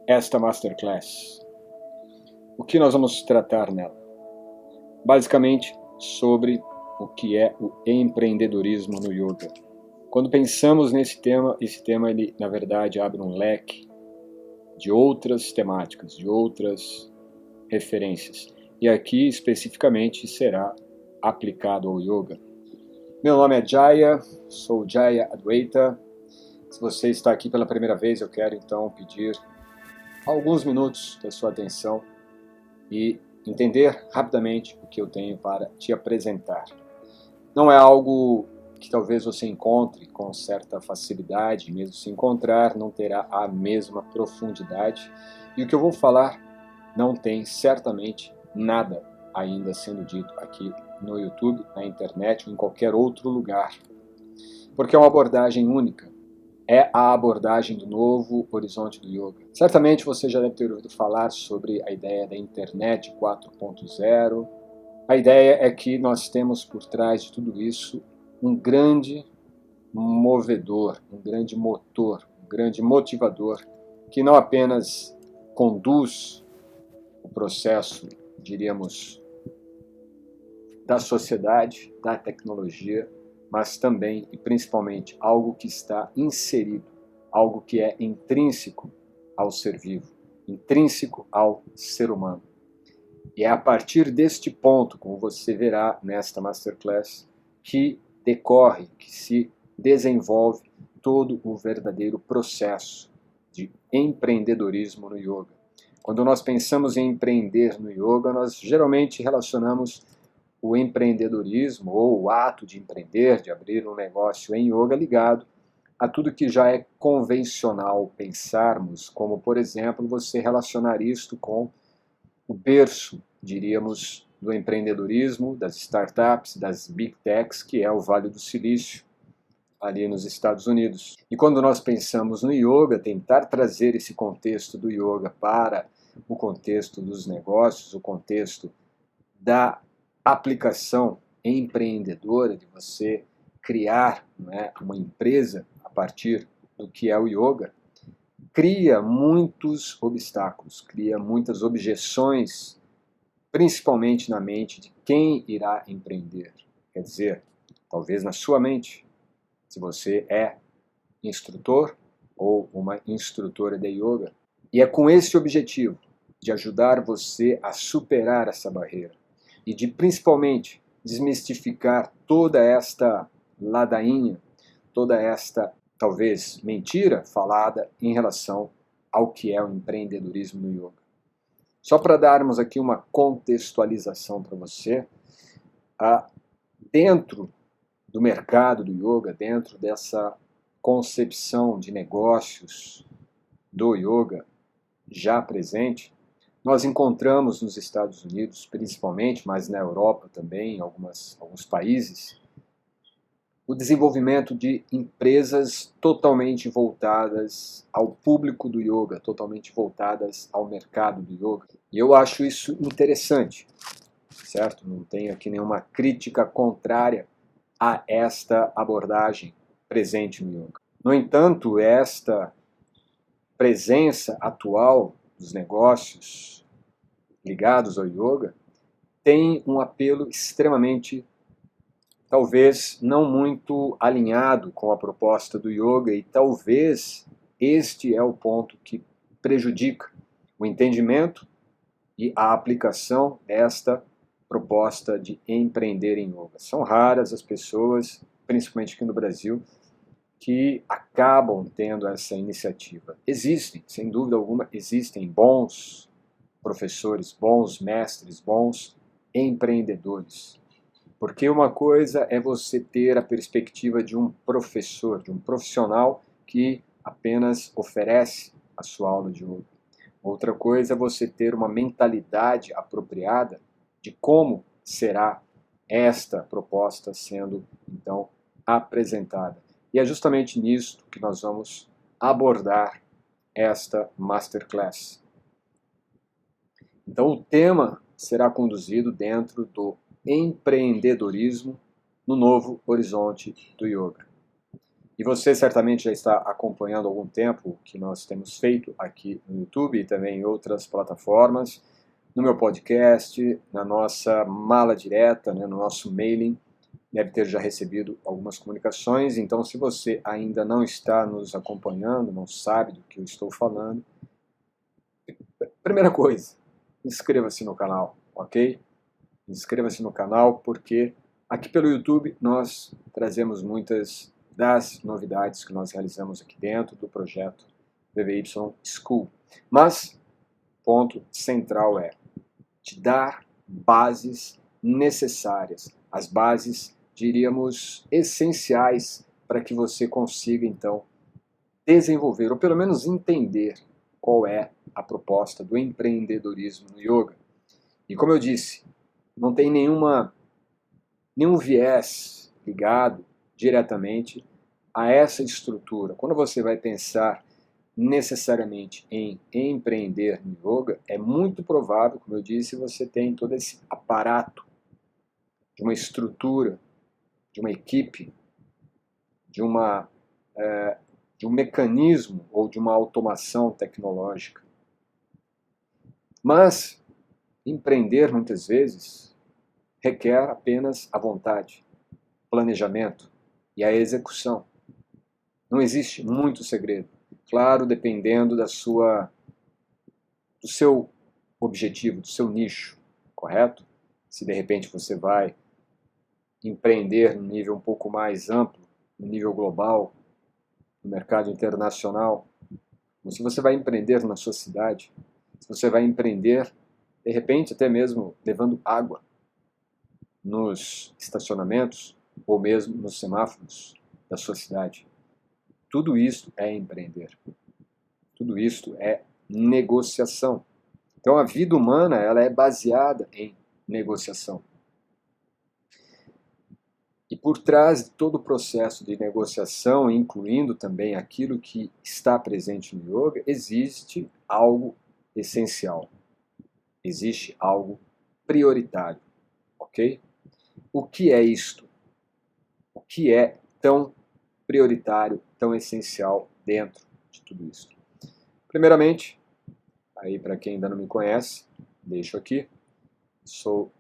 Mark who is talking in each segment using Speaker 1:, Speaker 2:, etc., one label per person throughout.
Speaker 1: esta Masterclass. O que nós vamos tratar nela? Basicamente, sobre o que é o empreendedorismo no yoga. Quando pensamos nesse tema, esse tema ele, na verdade, abre um leque de outras temáticas, de outras referências. E aqui, especificamente, será aplicado ao yoga. Meu nome é Jaya, sou Jaya Adwaita. Se você está aqui pela primeira vez, eu quero então pedir alguns minutos da sua atenção e entender rapidamente o que eu tenho para te apresentar. Não é algo que talvez você encontre com certa facilidade, mesmo se encontrar, não terá a mesma profundidade. E o que eu vou falar não tem certamente nada ainda sendo dito aqui no YouTube, na internet ou em qualquer outro lugar. Porque é uma abordagem única. É a abordagem do novo horizonte do yoga. Certamente você já deve ter ouvido falar sobre a ideia da internet 4.0. A ideia é que nós temos por trás de tudo isso um grande movedor, um grande motor, um grande motivador que não apenas conduz o processo, diríamos, da sociedade, da tecnologia, mas também e principalmente algo que está inserido, algo que é intrínseco ao ser vivo, intrínseco ao ser humano. E é a partir deste ponto, como você verá nesta Masterclass, que decorre, que se desenvolve todo o verdadeiro processo de empreendedorismo no yoga. Quando nós pensamos em empreender no yoga, nós geralmente relacionamos o empreendedorismo ou o ato de empreender, de abrir um negócio em yoga ligado a tudo que já é convencional pensarmos, como, por exemplo, você relacionar isto com o berço, diríamos, do empreendedorismo, das startups, das big techs, que é o Vale do Silício, ali nos Estados Unidos. E quando nós pensamos no yoga, tentar trazer esse contexto do yoga para o contexto dos negócios, o contexto da aplicação empreendedora, de você criar, né, uma empresa a partir do que é o yoga, cria muitos obstáculos, cria muitas objeções, principalmente na mente de quem irá empreender. Quer dizer, talvez na sua mente, se você é instrutor ou uma instrutora de yoga. E é com esse objetivo de ajudar você a superar essa barreira e de principalmente desmistificar toda esta ladainha, toda esta talvez mentira falada em relação ao que é o empreendedorismo no yoga. Só para darmos aqui uma contextualização para você, dentro do mercado do yoga, dentro dessa concepção de negócios do yoga já presente, nós encontramos nos Estados Unidos, principalmente, mas na Europa também, em alguns países, o desenvolvimento de empresas totalmente voltadas ao público do yoga, totalmente voltadas ao mercado do yoga. E eu acho isso interessante, certo? Não tenho aqui nenhuma crítica contrária a esta abordagem presente no yoga. No entanto, esta presença atual dos negócios ligados ao yoga tem um apelo extremamente, talvez não muito alinhado com a proposta do yoga, e talvez este é o ponto que prejudica o entendimento e a aplicação desta proposta de empreender em yoga. São raras as pessoas, principalmente aqui no Brasil, que acabam tendo essa iniciativa. Existem, sem dúvida alguma, existem bons professores, bons mestres, bons empreendedores. Porque uma coisa é você ter a perspectiva de um professor, de um profissional que apenas oferece a sua aula de yoga. Outra coisa é você ter uma mentalidade apropriada de como será esta proposta sendo, então, apresentada. E é justamente nisto que nós vamos abordar esta Masterclass. Então, o tema será conduzido dentro do empreendedorismo no novo horizonte do yoga. E você certamente já está acompanhando há algum tempo o que nós temos feito aqui no YouTube e também em outras plataformas, no meu podcast, na nossa mala direta, né, no nosso mailing. Deve ter já recebido algumas comunicações, então se você ainda não está nos acompanhando, não sabe do que eu estou falando, primeira coisa, inscreva-se no canal, ok? Inscreva-se no canal porque aqui pelo YouTube nós trazemos muitas das novidades que nós realizamos aqui dentro do projeto VVY School. Mas o ponto central é te dar bases necessárias, as bases, diríamos, essenciais para que você consiga então desenvolver, ou pelo menos entender qual é a proposta do empreendedorismo no yoga. E como eu disse, não tem nenhum viés ligado diretamente a essa estrutura. Quando você vai pensar necessariamente em empreender no yoga, é muito provável, como eu disse, você tem todo esse aparato de uma estrutura, de uma equipe, de um mecanismo ou de uma automação tecnológica. Mas empreender, muitas vezes, requer apenas a vontade, planejamento e a execução. Não existe muito segredo. Claro, dependendo do seu objetivo, do seu nicho, correto? Se de repente você vai empreender no nível um pouco mais amplo, no nível global, no mercado internacional, ou se você vai empreender na sua cidade, se você vai empreender, de repente até mesmo levando água nos estacionamentos ou mesmo nos semáforos da sua cidade. Tudo isso é empreender. Tudo isso é negociação. Então a vida humana ela é baseada em negociação. E por trás de todo o processo de negociação, incluindo também aquilo que está presente no yoga, existe algo essencial. Existe algo prioritário, ok? O que é isto? O que é tão prioritário, tão essencial dentro de tudo isso? Primeiramente, aí para quem ainda não me conhece, deixo aqui, sou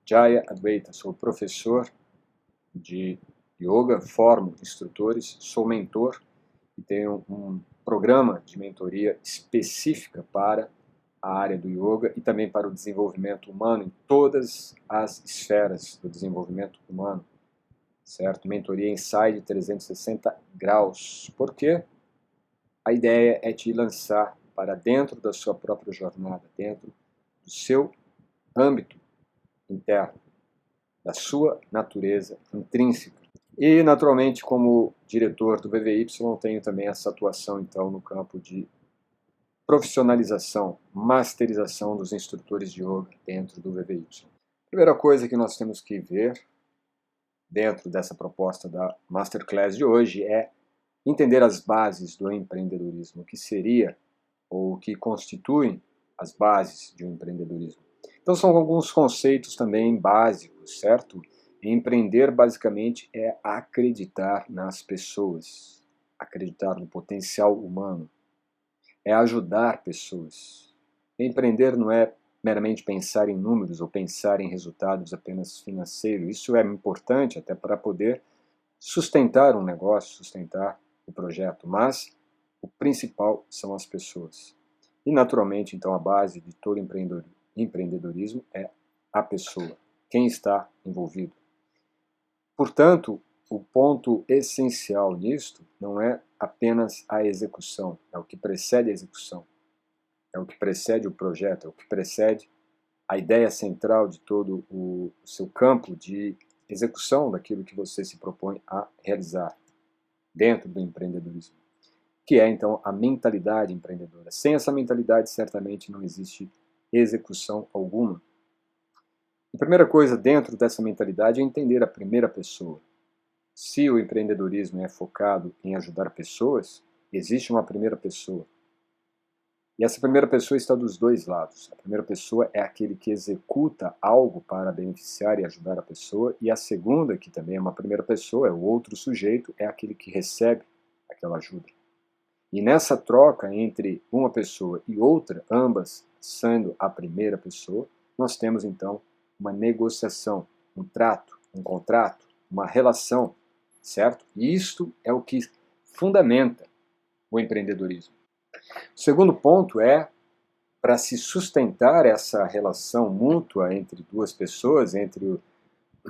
Speaker 1: Jaya Advaita, sou professor de yoga, formo instrutores, sou mentor e tenho um programa de mentoria específica para a área do yoga e também para o desenvolvimento humano em todas as esferas do desenvolvimento humano, certo? Mentoria Inside 360 graus. Por quê? A ideia é te lançar para dentro da sua própria jornada, dentro do seu âmbito interno, da sua natureza intrínseca. E, naturalmente, como diretor do VVY, tenho também essa atuação, então, no campo de profissionalização, masterização dos instrutores de yoga dentro do VVY. Primeira coisa que nós temos que ver dentro dessa proposta da Masterclass de hoje é entender as bases do empreendedorismo, o que seria ou o que constituem as bases de um empreendedorismo. Então são alguns conceitos também básicos, certo? Empreender basicamente é acreditar nas pessoas, acreditar no potencial humano, é ajudar pessoas. Empreender não é meramente pensar em números ou pensar em resultados apenas financeiros. Isso é importante até para poder sustentar um negócio, sustentar o projeto, mas o principal são as pessoas. E naturalmente, então, a base de todo empreendedorismo é a pessoa, quem está envolvido. Portanto, o ponto essencial nisto não é apenas a execução, é o que precede a execução, é o que precede o projeto, é o que precede a ideia central de todo o seu campo de execução daquilo que você se propõe a realizar dentro do empreendedorismo, que é então a mentalidade empreendedora. Sem essa mentalidade, certamente não existe execução alguma. A primeira coisa dentro dessa mentalidade é entender a primeira pessoa. Se o empreendedorismo é focado em ajudar pessoas, existe uma primeira pessoa. E essa primeira pessoa está dos dois lados. A primeira pessoa é aquele que executa algo para beneficiar e ajudar a pessoa, e a segunda, que também é uma primeira pessoa, é o outro sujeito, é aquele que recebe aquela ajuda. E nessa troca entre uma pessoa e outra, ambas sendo a primeira pessoa, nós temos então uma negociação, um trato, um contrato, uma relação, certo? E isto é o que fundamenta o empreendedorismo. O segundo ponto é, para se sustentar essa relação mútua entre duas pessoas, entre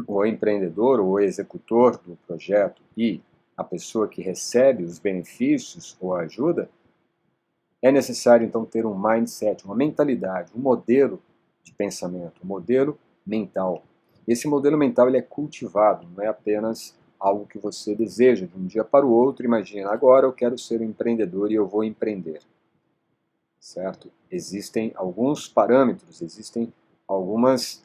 Speaker 1: o empreendedor ou o executor do projeto e a pessoa que recebe os benefícios ou a ajuda, é necessário então ter um mindset, uma mentalidade, um modelo de pensamento, um modelo mental. Esse modelo mental ele é cultivado, não é apenas algo que você deseja de um dia para o outro. Imagina, agora eu quero ser um empreendedor e eu vou empreender. Certo? Existem alguns parâmetros, existem algumas,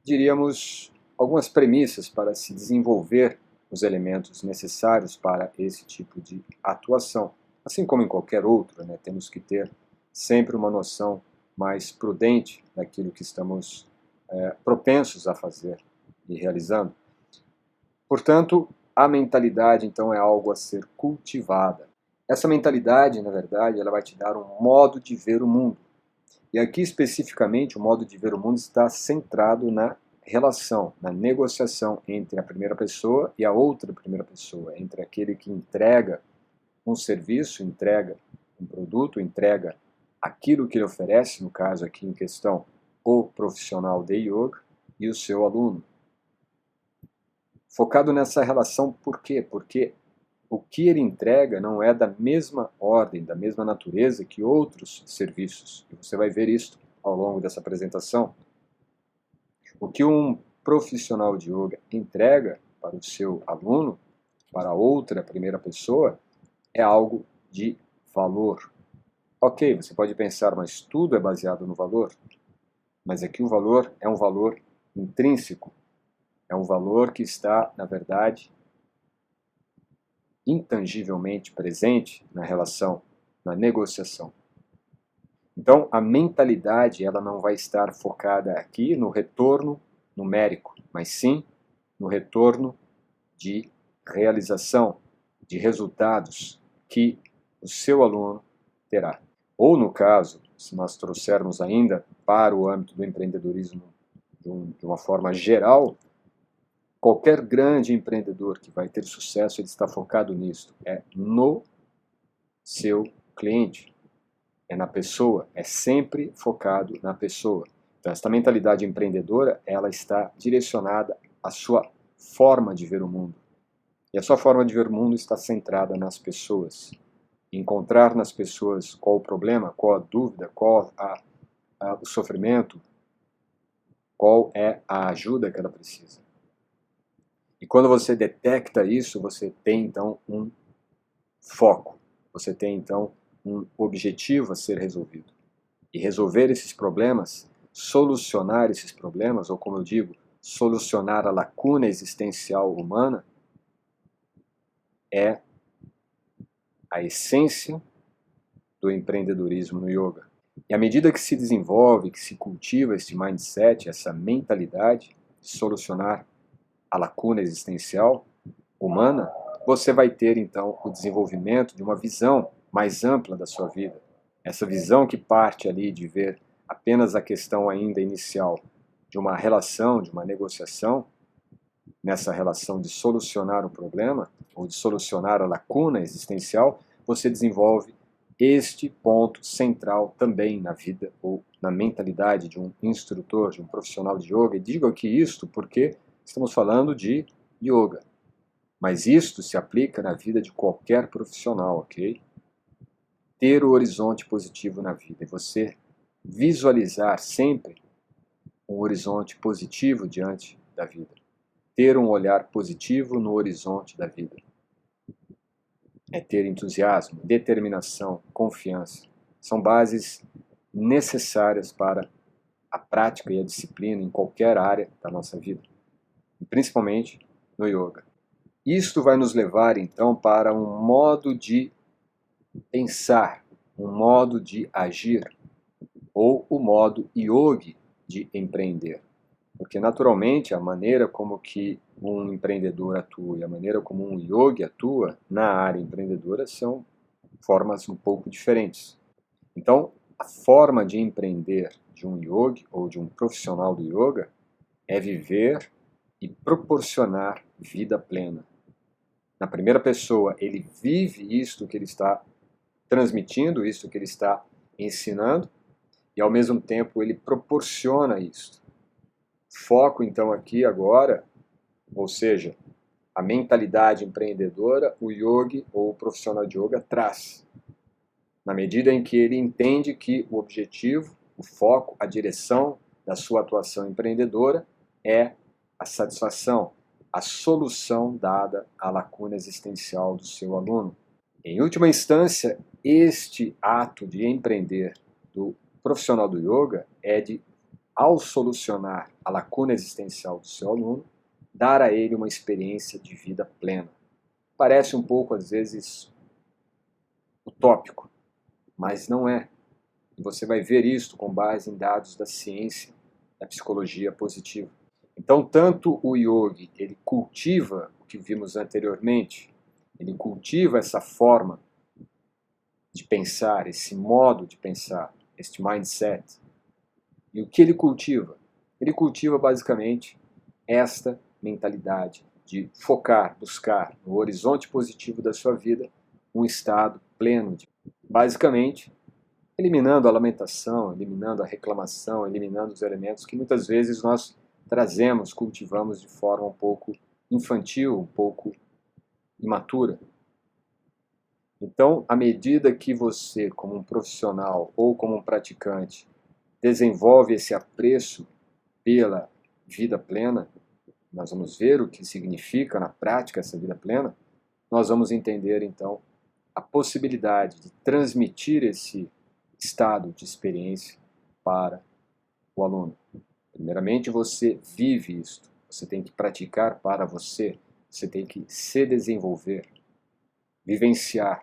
Speaker 1: diríamos, algumas premissas para se desenvolver os elementos necessários para esse tipo de atuação. Assim como em qualquer outro, né, temos que ter sempre uma noção mais prudente daquilo que estamos propensos a fazer e realizando. Portanto, a mentalidade, então, é algo a ser cultivada. Essa mentalidade, na verdade, ela vai te dar um modo de ver o mundo. E aqui, especificamente, o modo de ver o mundo está centrado na relação, na negociação entre a primeira pessoa e a outra primeira pessoa, entre aquele que entrega um serviço, entrega um produto, entrega aquilo que ele oferece, no caso aqui em questão, o profissional de yoga, e o seu aluno. Focado nessa relação, por quê? Porque o que ele entrega não é da mesma ordem, da mesma natureza que outros serviços. E você vai ver isso ao longo dessa apresentação. O que um profissional de yoga entrega para o seu aluno, para outra primeira pessoa, é algo de valor. Ok, você pode pensar, mas tudo é baseado no valor. Mas aqui o valor é um valor intrínseco. É um valor que está, na verdade, intangivelmente presente na relação, na negociação. Então, a mentalidade ela não vai estar focada aqui no retorno numérico, mas sim no retorno de realização, de resultados que o seu aluno terá. Ou, no caso, se nós trouxermos ainda para o âmbito do empreendedorismo de uma forma geral, qualquer grande empreendedor que vai ter sucesso, ele está focado nisso, é no seu cliente, é na pessoa, é sempre focado na pessoa. Então, essa mentalidade empreendedora, ela está direcionada à sua forma de ver o mundo. E a sua forma de ver o mundo está centrada nas pessoas. Encontrar nas pessoas qual o problema, qual a dúvida, qual o sofrimento, qual é a ajuda que ela precisa. E quando você detecta isso, você tem então um foco, você tem então um objetivo a ser resolvido. E resolver esses problemas, solucionar esses problemas, ou como eu digo, solucionar a lacuna existencial humana, é a essência do empreendedorismo no yoga. E à medida que se desenvolve, que se cultiva esse mindset, essa mentalidade de solucionar a lacuna existencial humana, você vai ter então o desenvolvimento de uma visão mais ampla da sua vida. Essa visão que parte ali de ver apenas a questão ainda inicial de uma relação, de uma negociação, nessa relação de solucionar o problema ou de solucionar a lacuna existencial, você desenvolve este ponto central também na vida ou na mentalidade de um instrutor, de um profissional de yoga. E digo aqui isto porque estamos falando de yoga. Mas isto se aplica na vida de qualquer profissional, ok? Ter o horizonte positivo na vida. E você visualizar sempre um horizonte positivo diante da vida. Ter um olhar positivo no horizonte da vida. É ter entusiasmo, determinação, confiança. São bases necessárias para a prática e a disciplina em qualquer área da nossa vida. E principalmente no yoga. Isto vai nos levar, então, para um modo de pensar, um modo de agir, ou o modo yogi de empreender. Porque, naturalmente, a maneira como que um empreendedor atua e a maneira como um yogi atua na área empreendedora são formas um pouco diferentes. Então, a forma de empreender de um yogi ou de um profissional do yoga é viver e proporcionar vida plena. Na primeira pessoa, ele vive isto que ele está transmitindo, isto que ele está ensinando, e ao mesmo tempo ele proporciona isto. Foco então aqui agora, ou seja, a mentalidade empreendedora, o yogi ou o profissional de yoga traz. Na medida em que ele entende que o objetivo, o foco, a direção da sua atuação empreendedora é a satisfação, a solução dada à lacuna existencial do seu aluno. Em última instância, este ato de empreender do profissional do yoga é de, ao solucionar a lacuna existencial do seu aluno, dar a ele uma experiência de vida plena. Parece um pouco, às vezes, utópico, mas não é. E você vai ver isto com base em dados da ciência, da psicologia positiva. Então, tanto o yogi, ele cultiva o que vimos anteriormente, ele cultiva essa forma de pensar, esse modo de pensar, este mindset. E o que ele cultiva? Ele cultiva basicamente esta mentalidade de focar, buscar no horizonte positivo da sua vida um estado pleno de, basicamente, eliminando a lamentação, eliminando a reclamação, eliminando os elementos que muitas vezes nós trazemos, cultivamos de forma um pouco infantil, um pouco imatura. Então, à medida que você, como um profissional ou como um praticante, desenvolve esse apreço pela vida plena, nós vamos ver o que significa na prática essa vida plena, nós vamos entender então a possibilidade de transmitir esse estado de experiência para o aluno. Primeiramente, você vive isto, você tem que praticar para você, você tem que se desenvolver, vivenciar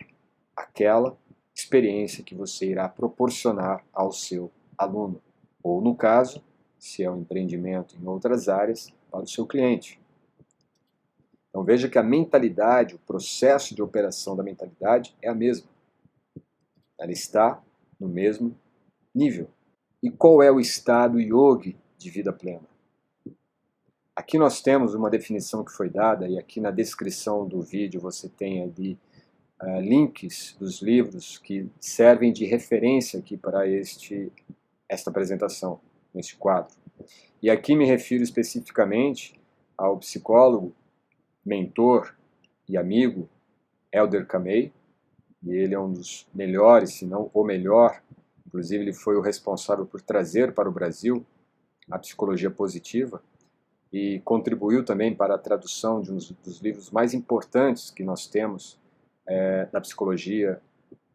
Speaker 1: aquela experiência que você irá proporcionar ao seu aluno, ou no caso, se é um empreendimento em outras áreas, para o seu cliente. Então veja que a mentalidade, o processo de operação da mentalidade é a mesma. Ela está no mesmo nível. E qual é o estado yogi de vida plena? Aqui nós temos uma definição que foi dada, e aqui na descrição do vídeo você tem ali links dos livros que servem de referência aqui para esta apresentação, neste quadro. E aqui me refiro especificamente ao psicólogo, mentor e amigo Elder Camey, e ele é um dos melhores, se não o melhor, inclusive ele foi o responsável por trazer para o Brasil a psicologia positiva e contribuiu também para a tradução de um dos livros mais importantes que nós temos da psicologia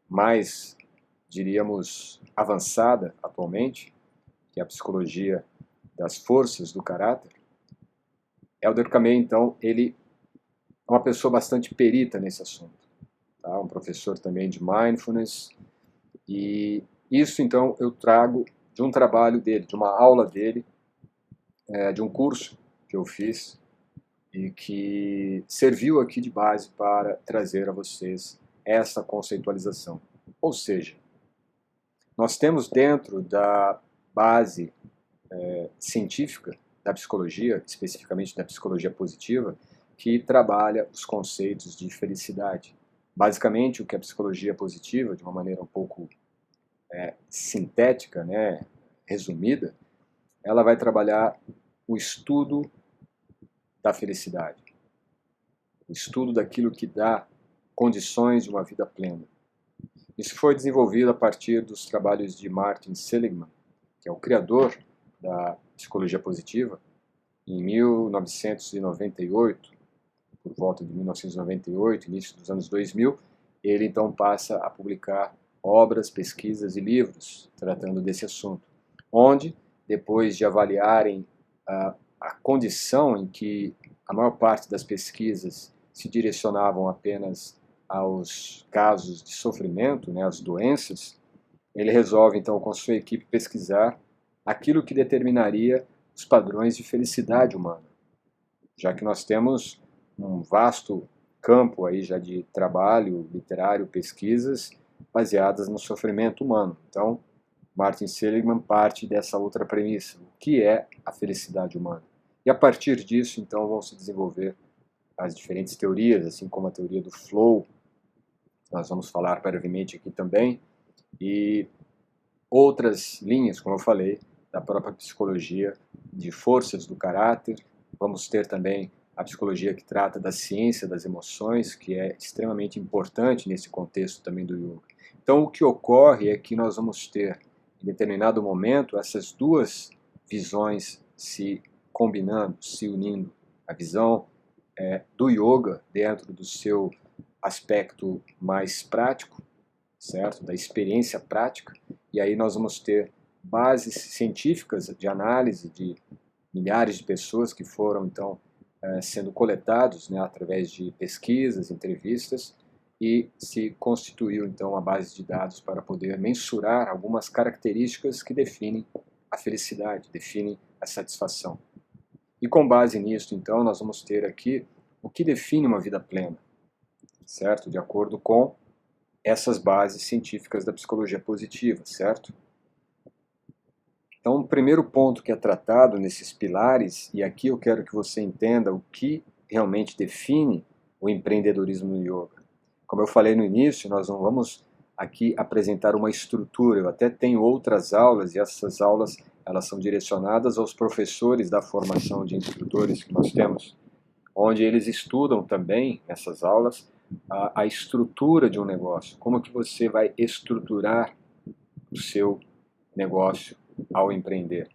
Speaker 1: mais, diríamos, avançada atualmente, que é a psicologia das forças do caráter. Elder Camey, então, ele é uma pessoa bastante perita nesse assunto, tá? Um professor também de mindfulness, e isso, então, eu trago de um trabalho dele, de uma aula dele, de um curso que eu fiz, e que serviu aqui de base para trazer a vocês essa conceitualização. Ou seja, nós temos dentro da base científica da psicologia, especificamente da psicologia positiva, que trabalha os conceitos de felicidade. Basicamente, o que a psicologia positiva, de uma maneira um pouco sintética, né, resumida, ela vai trabalhar o estudo da felicidade, o estudo daquilo que dá condições de uma vida plena. Isso foi desenvolvido a partir dos trabalhos de Martin Seligman, que é o criador da psicologia positiva, em 1998, por volta de 1998, início dos anos 2000, ele então passa a publicar obras, pesquisas e livros tratando desse assunto, onde, depois de avaliarem a condição em que a maior parte das pesquisas se direcionavam apenas aos casos de sofrimento, né, as doenças, ele resolve então com sua equipe pesquisar aquilo que determinaria os padrões de felicidade humana, já que nós temos um vasto campo aí já de trabalho literário, pesquisas baseadas no sofrimento humano. Então, Martin Seligman parte dessa outra premissa, o que é a felicidade humana. E a partir disso, então, vão se desenvolver as diferentes teorias, assim como a teoria do flow, nós vamos falar brevemente aqui também, e outras linhas, como eu falei, da própria psicologia de forças do caráter. Vamos ter também a psicologia que trata da ciência das emoções, que é extremamente importante nesse contexto também do yoga. Então, o que ocorre é que nós vamos ter, em determinado momento, essas duas visões se combinando, se unindo. A visão do yoga dentro do seu aspecto mais prático, certo? Da experiência prática, e aí nós vamos ter bases científicas de análise de milhares de pessoas que foram então sendo coletados, né, através de pesquisas, entrevistas, e se constituiu então a base de dados para poder mensurar algumas características que definem a felicidade, definem a satisfação. E com base nisso, então, nós vamos ter aqui o que define uma vida plena, certo? De acordo com essas bases científicas da psicologia positiva, certo? Então, o primeiro ponto que é tratado nesses pilares, e aqui eu quero que você entenda o que realmente define o empreendedorismo no yoga. Como eu falei no início, nós não vamos aqui apresentar uma estrutura, eu até tenho outras aulas, e essas aulas elas são direcionadas aos professores da formação de instrutores que nós temos, onde eles estudam também, nessas aulas, a estrutura de um negócio, como que você vai estruturar o seu negócio ao empreender.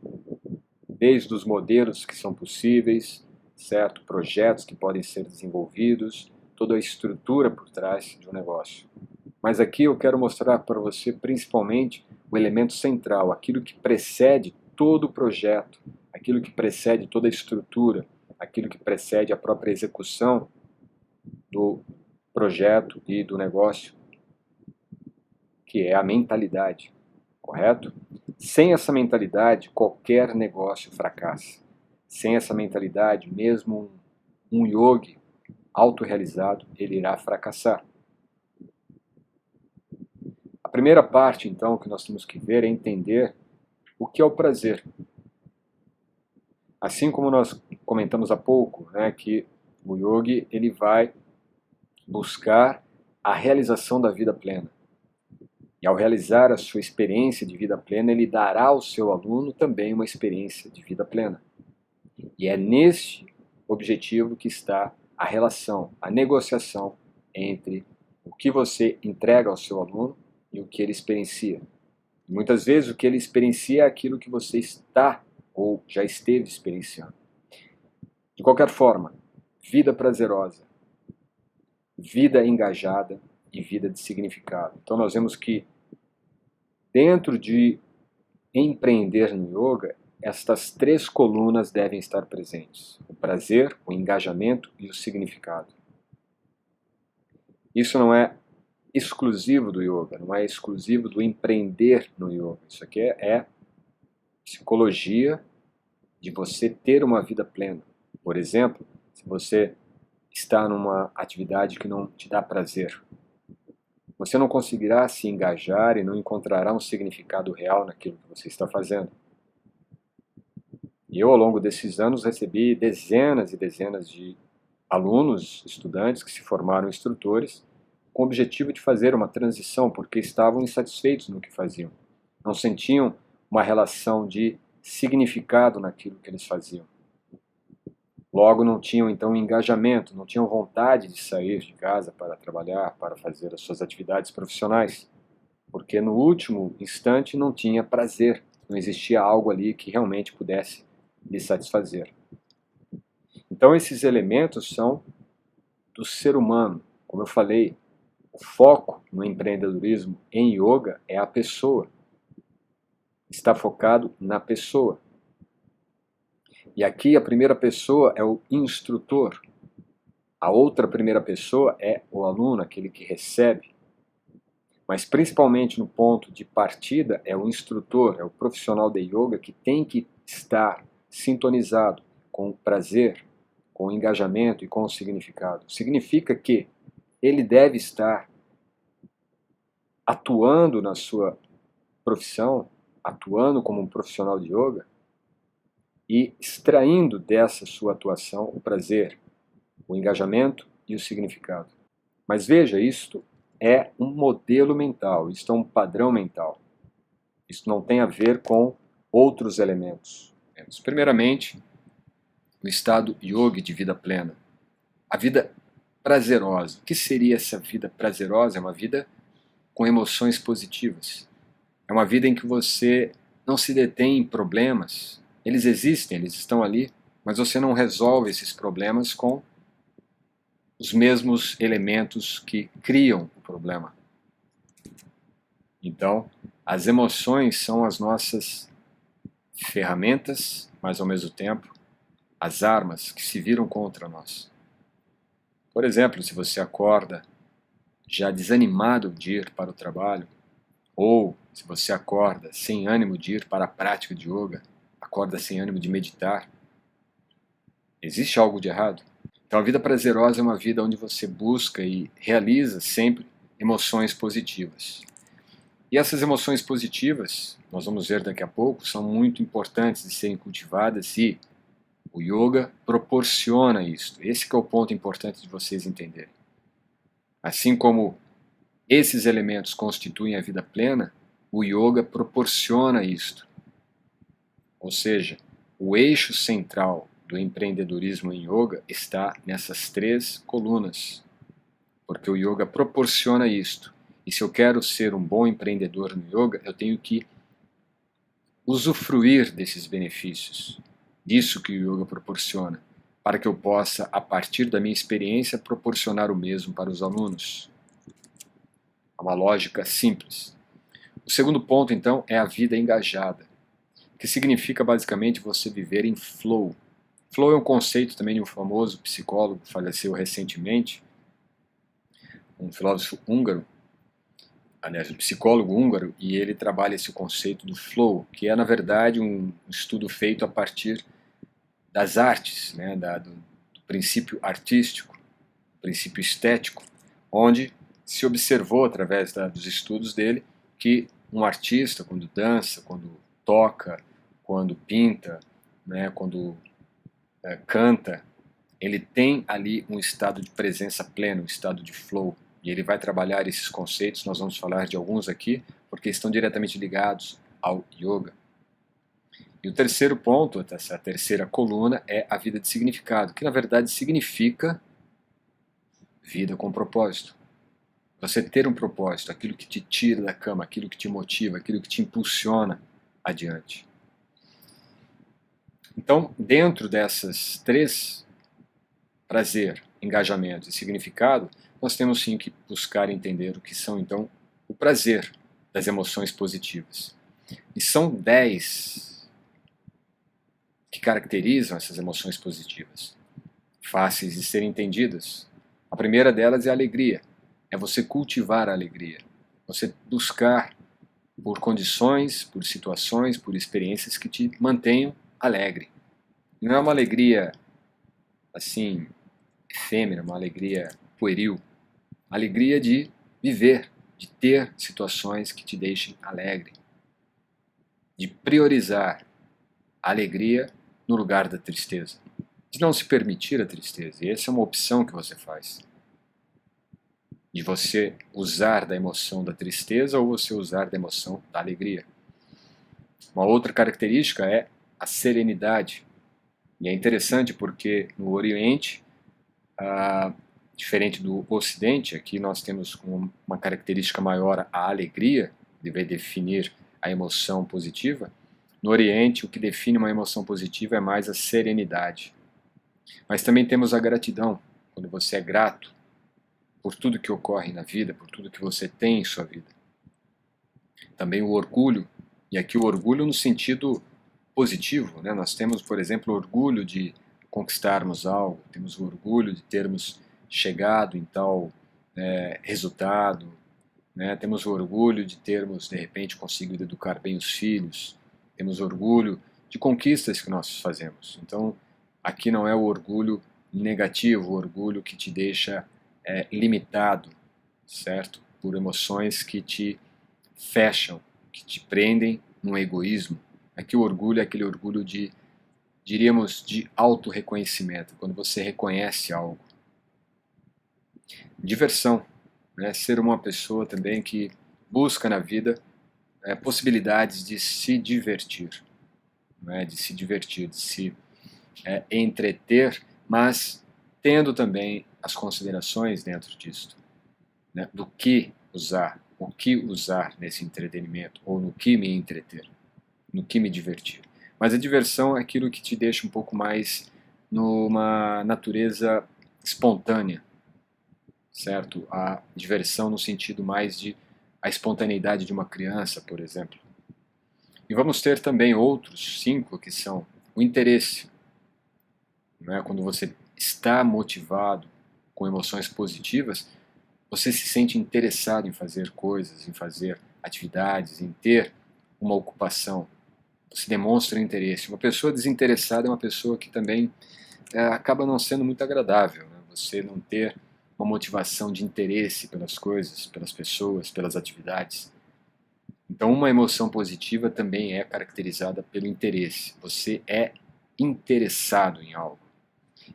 Speaker 1: Desde os modelos que são possíveis, certo? Projetos que podem ser desenvolvidos, toda a estrutura por trás de um negócio. Mas aqui eu quero mostrar para você principalmente o elemento central, aquilo que precede todo o projeto, aquilo que precede toda a estrutura, aquilo que precede a própria execução do projeto e do negócio, que é a mentalidade, correto? Sem essa mentalidade, qualquer negócio fracassa. Sem essa mentalidade, mesmo um yogi autorrealizado, ele irá fracassar. A primeira parte, então, que nós temos que ver é entender o que é o prazer. Assim como nós comentamos há pouco, né, que o yogi ele vai buscar a realização da vida plena. E ao realizar a sua experiência de vida plena, ele dará ao seu aluno também uma experiência de vida plena. E é neste objetivo que está a relação, a negociação entre o que você entrega ao seu aluno e o que ele experiencia. E muitas vezes o que ele experiencia é aquilo que você está ou já esteve experienciando. De qualquer forma, vida prazerosa, vida engajada e vida de significado. Então nós vemos que dentro de empreender no yoga, estas três colunas devem estar presentes: o prazer, o engajamento e o significado. Isso não é exclusivo do yoga, não é exclusivo do empreender no yoga. Isso aqui é psicologia de você ter uma vida plena. Por exemplo, se você está numa atividade que não te dá prazer, você não conseguirá se engajar e não encontrará um significado real naquilo que você está fazendo. E eu, ao longo desses anos, recebi dezenas e dezenas de alunos, estudantes que se formaram instrutores com o objetivo de fazer uma transição, porque estavam insatisfeitos no que faziam. Não sentiam uma relação de significado naquilo que eles faziam. Logo, não tinham então engajamento, não tinham vontade de sair de casa para trabalhar, para fazer as suas atividades profissionais, porque no último instante não tinha prazer, não existia algo ali que realmente pudesse lhe satisfazer. Então esses elementos são do ser humano. Como eu falei, o foco no empreendedorismo em yoga é a pessoa. Está focado na pessoa. E aqui a primeira pessoa é o instrutor. A outra primeira pessoa é o aluno, aquele que recebe. Mas principalmente no ponto de partida é o instrutor, é o profissional de yoga que tem que estar sintonizado com o prazer, com o engajamento e com o significado. Significa que ele deve estar atuando na sua profissão, atuando como um profissional de yoga e extraindo dessa sua atuação o prazer, o engajamento e o significado. Mas veja, isto é um modelo mental, isto é um padrão mental. Isso não tem a ver com outros elementos. Primeiramente, o estado yogi de vida plena. A vida prazerosa. O que seria essa vida prazerosa? É uma vida com emoções positivas. É uma vida em que você não se detém em problemas. Eles existem, eles estão ali, mas você não resolve esses problemas com os mesmos elementos que criam o problema. Então, as emoções são as nossas ferramentas, mas ao mesmo tempo, as armas que se viram contra nós. Por exemplo, se você acorda já desanimado de ir para o trabalho, ou se você acorda sem ânimo de ir para a prática de yoga, acorda sem ânimo de meditar, existe algo de errado? Então a vida prazerosa é uma vida onde você busca e realiza sempre emoções positivas. E essas emoções positivas, nós vamos ver daqui a pouco, são muito importantes de serem cultivadas e o yoga proporciona isso. Esse que é o ponto importante de vocês entenderem. Assim como esses elementos constituem a vida plena, o yoga proporciona isto. Ou seja, o eixo central do empreendedorismo em yoga está nessas 3 colunas, porque o yoga proporciona isto. E se eu quero ser um bom empreendedor no yoga, eu tenho que usufruir desses benefícios, disso que o yoga proporciona, para que eu possa, a partir da minha experiência, proporcionar o mesmo para os alunos. É uma lógica simples. O segundo ponto, então, é a vida engajada, que significa basicamente você viver em flow. Flow é um conceito também de um famoso psicólogo que faleceu recentemente, um filósofo húngaro, aliás, um psicólogo húngaro, e ele trabalha esse conceito do flow, que é, na verdade, um estudo feito a partir das artes, né, do princípio artístico, princípio estético, onde se observou, através dos estudos dele, que um artista, quando dança, quando toca, quando pinta, né, quando canta, ele tem ali um estado de presença plena, um estado de flow. E ele vai trabalhar esses conceitos, nós vamos falar de alguns aqui, porque estão diretamente ligados ao yoga. E o terceiro ponto, essa terceira coluna, é a vida de significado, que na verdade significa vida com propósito. Você ter um propósito, aquilo que te tira da cama, aquilo que te motiva, aquilo que te impulsiona adiante. Então, dentro dessas 3, prazer, engajamento e significado, nós temos sim que buscar entender o que são, então, o prazer das emoções positivas. E são 10 que caracterizam essas emoções positivas, fáceis de serem entendidas. A primeira delas é a alegria. É você cultivar a alegria. Você buscar por condições, por situações, por experiências que te mantenham alegre. Não é uma alegria assim efêmera, uma alegria pueril. Alegria de viver, de ter situações que te deixem alegre. De priorizar a alegria no lugar da tristeza. De não se permitir a tristeza. E essa é uma opção que você faz. De você usar da emoção da tristeza ou você usar da emoção da alegria. Uma outra característica é a serenidade. E é interessante porque no Oriente, diferente do Ocidente, aqui nós temos uma característica maior a alegria, que vai definir a emoção positiva. No Oriente, o que define uma emoção positiva é mais a serenidade. Mas também temos a gratidão, quando você é grato por tudo que ocorre na vida, por tudo que você tem em sua vida. Também o orgulho, e aqui o orgulho no sentido positivo, né? Nós temos, por exemplo, o orgulho de conquistarmos algo, temos o orgulho de termos chegado em tal resultado, né? Temos orgulho de termos, de repente, conseguido educar bem os filhos, temos orgulho de conquistas que nós fazemos. Então, aqui não é o orgulho negativo, o orgulho que te deixa limitado, certo? Por emoções que te fecham, que te prendem num egoísmo. Aqui o orgulho é aquele orgulho de, diríamos, de autorreconhecimento, quando você reconhece algo. Diversão, né? Ser uma pessoa também que busca na vida possibilidades de se divertir, né? De se divertir, de se entreter, mas tendo também as considerações dentro disso, né? Do que usar, o que usar nesse entretenimento, ou no que me entreter, no que me divertir. Mas a diversão é aquilo que te deixa um pouco mais numa natureza espontânea, certo? A diversão no sentido mais de a espontaneidade de uma criança, por exemplo. E vamos ter também outros 5 que são o interesse, né? Quando você está motivado com emoções positivas, você se sente interessado em fazer coisas, em fazer atividades, em ter uma ocupação. Você demonstra interesse. Uma pessoa desinteressada é uma pessoa que também acaba não sendo muito agradável, né? Você não ter uma motivação de interesse pelas coisas, pelas pessoas, pelas atividades. Então, uma emoção positiva também é caracterizada pelo interesse. Você é interessado em algo.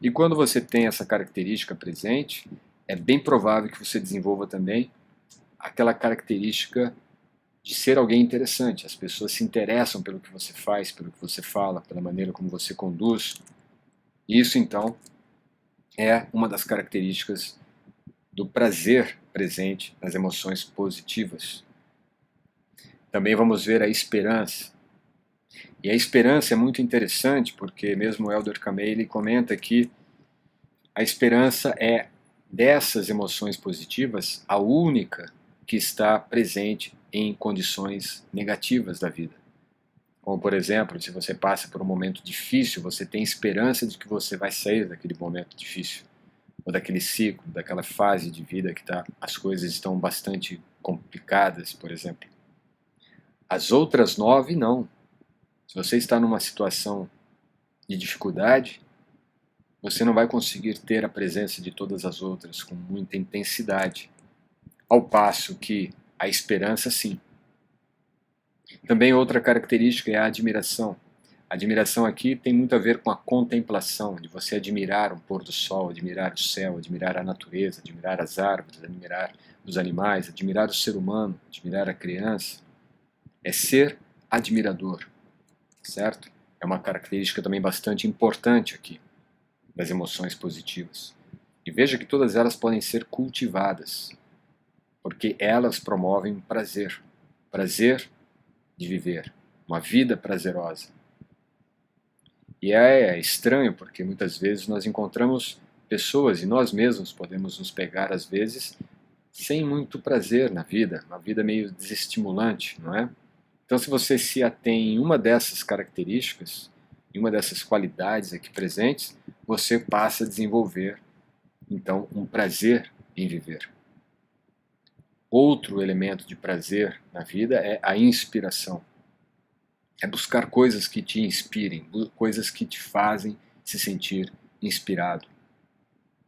Speaker 1: E quando você tem essa característica presente, é bem provável que você desenvolva também aquela característica de ser alguém interessante. As pessoas se interessam pelo que você faz, pelo que você fala, pela maneira como você conduz. Isso, então, é uma das características do prazer presente nas emoções positivas. Também vamos ver a esperança. E a esperança é muito interessante porque mesmo o Elder Camey comenta que a esperança é, dessas emoções positivas, a única que está presente em condições negativas da vida. Como, por exemplo, se você passa por um momento difícil, você tem esperança de que você vai sair daquele momento difícil, ou daquele ciclo, daquela fase de vida que as coisas estão bastante complicadas, por exemplo. As outras 9, não. Se você está numa situação de dificuldade, você não vai conseguir ter a presença de todas as outras com muita intensidade, ao passo que a esperança, sim. Também outra característica é a admiração. A admiração aqui tem muito a ver com a contemplação, de você admirar um pôr do sol, admirar o céu, admirar a natureza, admirar as árvores, admirar os animais, admirar o ser humano, admirar a criança. É ser admirador, certo? É uma característica também bastante importante aqui das emoções positivas. E veja que todas elas podem ser cultivadas, porque elas promovem prazer, prazer de viver, uma vida prazerosa. E é estranho porque muitas vezes nós encontramos pessoas, e nós mesmos podemos nos pegar às vezes, sem muito prazer na vida, uma vida meio desestimulante, não é? Então se você se atém em uma dessas características, em uma dessas qualidades aqui presentes, você passa a desenvolver, então, um prazer em viver. Outro elemento de prazer na vida é a inspiração. É buscar coisas que te inspirem, coisas que te fazem se sentir inspirado.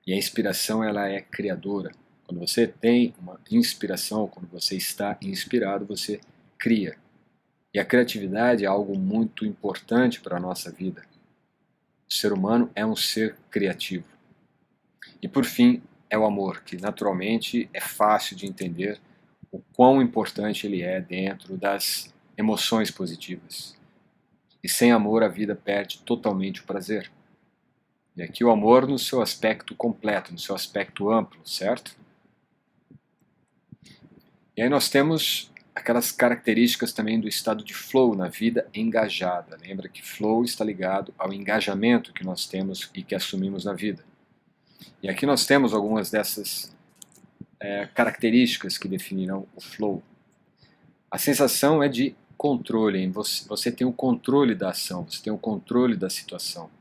Speaker 1: E a inspiração, ela é criadora. Quando você tem uma inspiração, quando você está inspirado, você cria. E a criatividade é algo muito importante para a nossa vida. O ser humano é um ser criativo. E por fim, é o amor, que naturalmente é fácil de entender o quão importante ele é dentro das emoções positivas. E sem amor a vida perde totalmente o prazer. E aqui o amor no seu aspecto completo, no seu aspecto amplo, certo? E aí nós temos aquelas características também do estado de flow na vida engajada. Lembra que flow está ligado ao engajamento que nós temos e que assumimos na vida. E aqui nós temos algumas dessas características que definirão o flow. A sensação é de controle, você tem o controle da ação, você tem o controle da situação.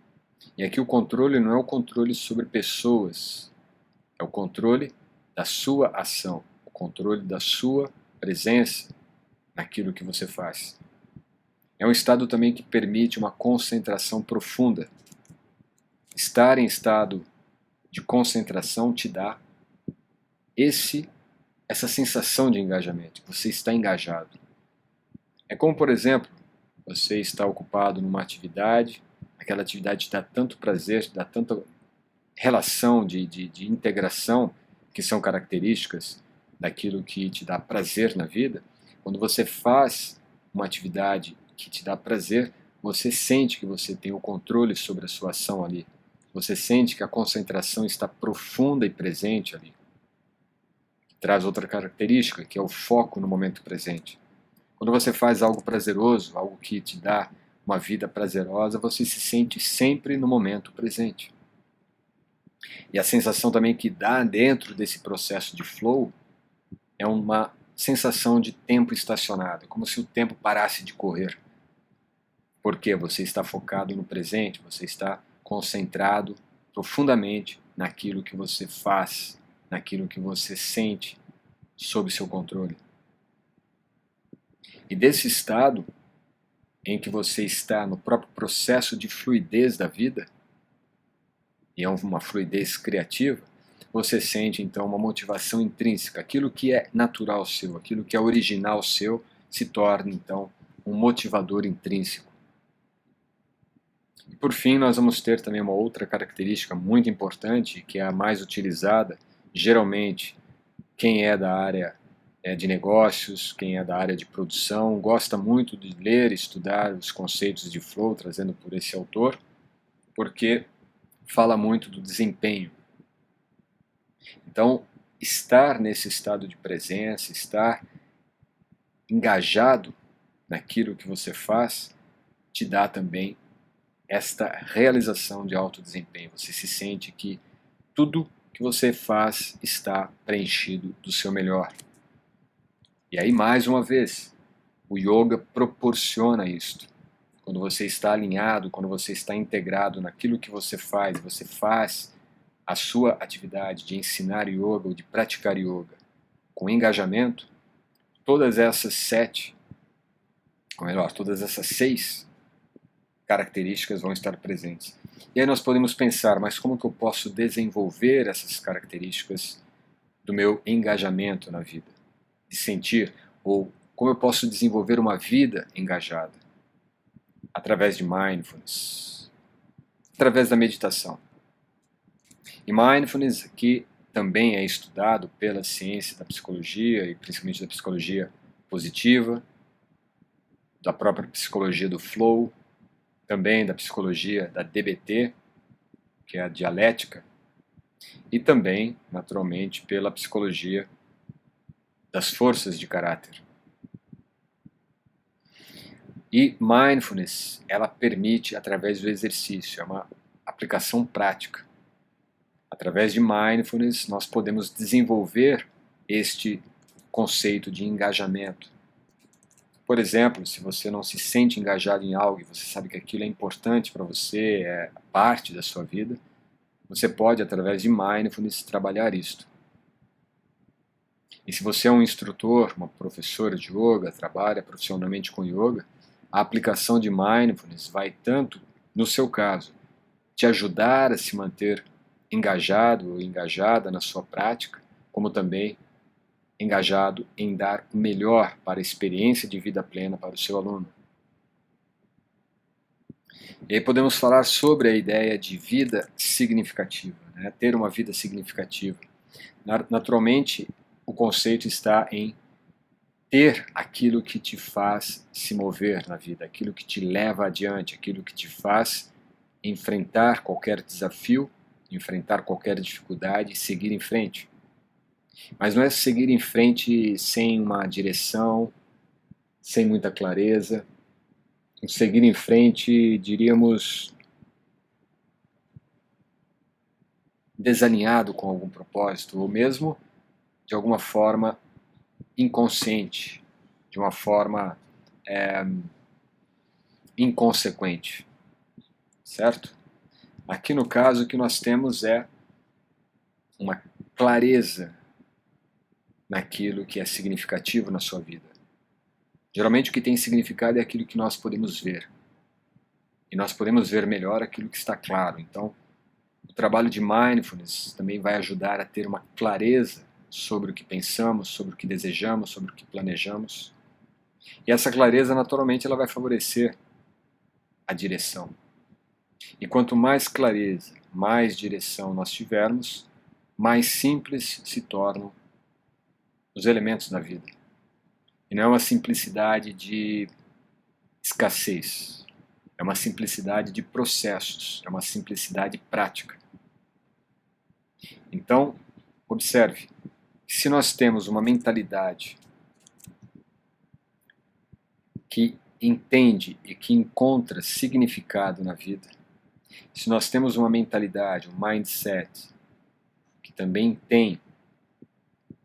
Speaker 1: E aqui o controle não é o controle sobre pessoas, É o controle da sua ação, o controle da sua presença naquilo que você faz. É um estado também que permite uma concentração profunda. Estar em estado de concentração te dá essa sensação de engajamento, você está engajado. É como, por exemplo, você está ocupado numa atividade, aquela atividade te dá tanto prazer, te dá tanta relação de integração, que são características daquilo que te dá prazer na vida. Quando você faz uma atividade que te dá prazer, você sente que você tem o controle sobre a sua ação ali. Você sente que a concentração está profunda e presente ali. Traz outra característica, que é o foco no momento presente. Quando você faz algo prazeroso, algo que te dá uma vida prazerosa, você se sente sempre no momento presente. E a sensação também que dá dentro desse processo de flow é uma sensação de tempo estacionado, como se o tempo parasse de correr. Porque você está focado no presente, você está concentrado profundamente naquilo que você faz, naquilo que você sente sob seu controle. E desse estado em que você está no próprio processo de fluidez da vida, e é uma fluidez criativa, você sente então uma motivação intrínseca. Aquilo que é natural seu, aquilo que é original seu, se torna então um motivador intrínseco. E por fim, nós vamos ter também uma outra característica muito importante, que é a mais utilizada, geralmente, quem é da área de negócios, quem é da área de produção, gosta muito de ler e estudar os conceitos de flow, trazendo por esse autor, porque fala muito do desempenho. Então, estar nesse estado de presença, estar engajado naquilo que você faz, te dá também esta realização de alto desempenho. Você se sente que tudo que você faz está preenchido do seu melhor. E aí, mais uma vez, o yoga proporciona isto. Quando você está alinhado, quando você está integrado naquilo que você faz a sua atividade de ensinar yoga ou de praticar yoga com engajamento, todas essas todas essas 6 características vão estar presentes. E aí nós podemos pensar, mas como que eu posso desenvolver essas características do meu engajamento na vida? De sentir, ou como eu posso desenvolver uma vida engajada? Através de mindfulness, através da meditação. E mindfulness aqui também é estudado pela ciência da psicologia, e principalmente da psicologia positiva, da própria psicologia do flow, também da psicologia da DBT, que é a dialética, e também, naturalmente, pela psicologia das forças de caráter. E mindfulness, ela permite, através do exercício, é uma aplicação prática. Através de mindfulness, nós podemos desenvolver este conceito de engajamento. Por exemplo, se você não se sente engajado em algo e você sabe que aquilo é importante para você, é parte da sua vida, você pode, através de mindfulness, trabalhar isto. E se você é um instrutor, uma professora de yoga, trabalha profissionalmente com yoga, a aplicação de mindfulness vai tanto, no seu caso, te ajudar a se manter engajado ou engajada na sua prática, como também engajado em dar o melhor para a experiência de vida plena para o seu aluno. E aí podemos falar sobre a ideia de vida significativa, né? Ter uma vida significativa. Naturalmente, o conceito está em ter aquilo que te faz se mover na vida, aquilo que te leva adiante, aquilo que te faz enfrentar qualquer desafio, enfrentar qualquer dificuldade e seguir em frente. Mas não é seguir em frente sem uma direção, sem muita clareza. Seguir em frente, diríamos, desalinhado com algum propósito, ou mesmo, de alguma forma, inconsciente, de uma forma inconsequente. Certo? Aqui no caso o que nós temos é uma clareza naquilo que é significativo na sua vida. Geralmente o que tem significado é aquilo que nós podemos ver. E nós podemos ver melhor aquilo que está claro. Então, o trabalho de mindfulness também vai ajudar a ter uma clareza sobre o que pensamos, sobre o que desejamos, sobre o que planejamos. E essa clareza, naturalmente, ela vai favorecer a direção. E quanto mais clareza, mais direção nós tivermos, mais simples se tornam os elementos da vida. E não é uma simplicidade de escassez, é uma simplicidade de processos, é uma simplicidade prática. Então, observe, se nós temos uma mentalidade que entende e que encontra significado na vida, se nós temos uma mentalidade, um mindset, que também tem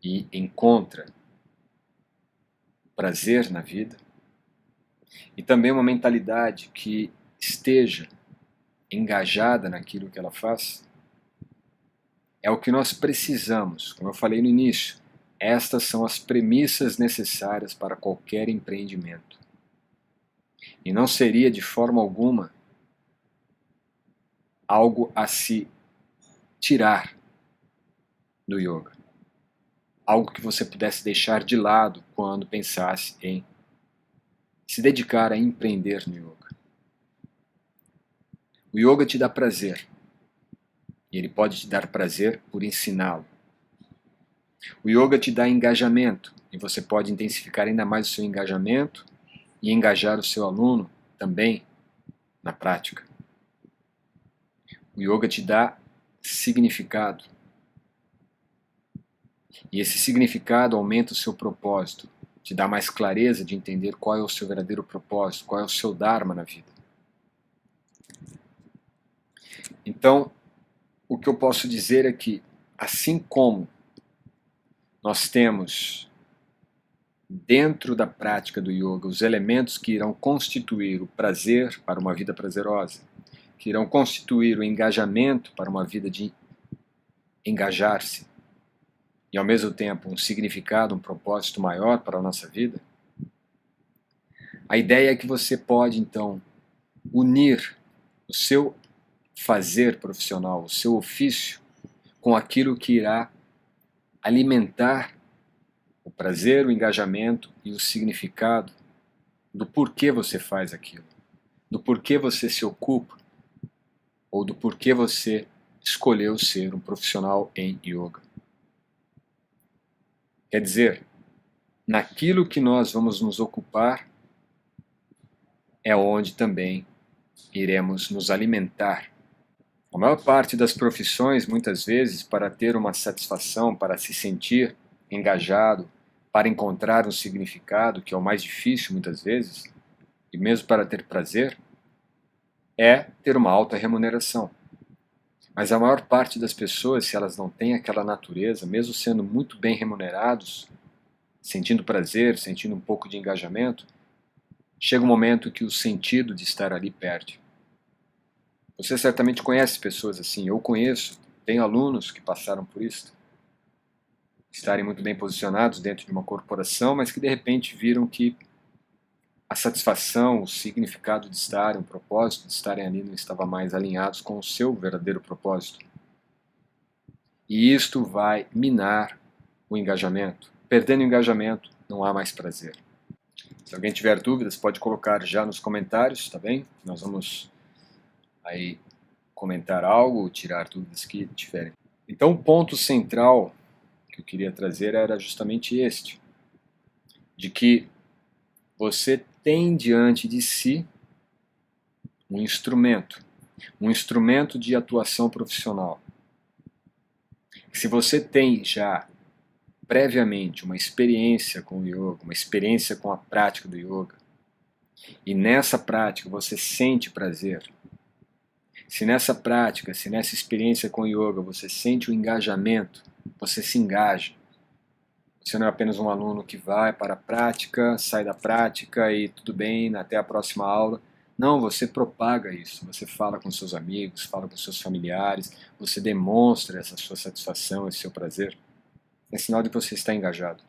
Speaker 1: e encontra prazer na vida, e também uma mentalidade que esteja engajada naquilo que ela faz, é o que nós precisamos. Como eu falei no início, estas são as premissas necessárias para qualquer empreendimento. E não seria de forma alguma algo a se tirar do yoga. Algo que você pudesse deixar de lado quando pensasse em se dedicar a empreender no yoga. O yoga te dá prazer. E ele pode te dar prazer por ensiná-lo. O yoga te dá engajamento. E você pode intensificar ainda mais o seu engajamento e engajar o seu aluno também na prática. O yoga te dá significado. E esse significado aumenta o seu propósito, te dá mais clareza de entender qual é o seu verdadeiro propósito, qual é o seu dharma na vida. Então, o que eu posso dizer é que, assim como nós temos dentro da prática do yoga os elementos que irão constituir o prazer para uma vida prazerosa, que irão constituir o engajamento para uma vida de engajar-se, e ao mesmo tempo um significado, um propósito maior para a nossa vida, a ideia é que você pode então unir o seu fazer profissional, o seu ofício, com aquilo que irá alimentar o prazer, o engajamento e o significado do porquê você faz aquilo, do porquê você se ocupa, ou do porquê você escolheu ser um profissional em yoga. Quer dizer, naquilo que nós vamos nos ocupar é onde também iremos nos alimentar. A maior parte das profissões, muitas vezes, para ter uma satisfação, para se sentir engajado, para encontrar um significado, que é o mais difícil muitas vezes, e mesmo para ter prazer, é ter uma alta remuneração. Mas a maior parte das pessoas, se elas não têm aquela natureza, mesmo sendo muito bem remunerados, sentindo prazer, sentindo um pouco de engajamento, chega um momento que o sentido de estar ali perde. Você certamente conhece pessoas assim, eu conheço, tenho alunos que passaram por isso, estarem muito bem posicionados dentro de uma corporação, mas que de repente viram que a satisfação, o significado de estarem, o propósito de estarem ali não estava mais alinhados com o seu verdadeiro propósito. E isto vai minar o engajamento. Perdendo o engajamento, não há mais prazer. Se alguém tiver dúvidas, pode colocar já nos comentários, tá bem? Nós vamos aí comentar algo, tirar dúvidas que tiverem. Então o ponto central que eu queria trazer era justamente este, de que você tem diante de si um instrumento de atuação profissional. Se você tem já previamente uma experiência com o yoga, uma experiência com a prática do yoga, e nessa prática você sente prazer, se nessa prática, se nessa experiência com o yoga você sente o engajamento, você se engaja. Você não é apenas um aluno que vai para a prática, sai da prática e tudo bem, até a próxima aula. Não, você propaga isso, você fala com seus amigos, fala com seus familiares, você demonstra essa sua satisfação, esse seu prazer. É sinal de que você está engajado.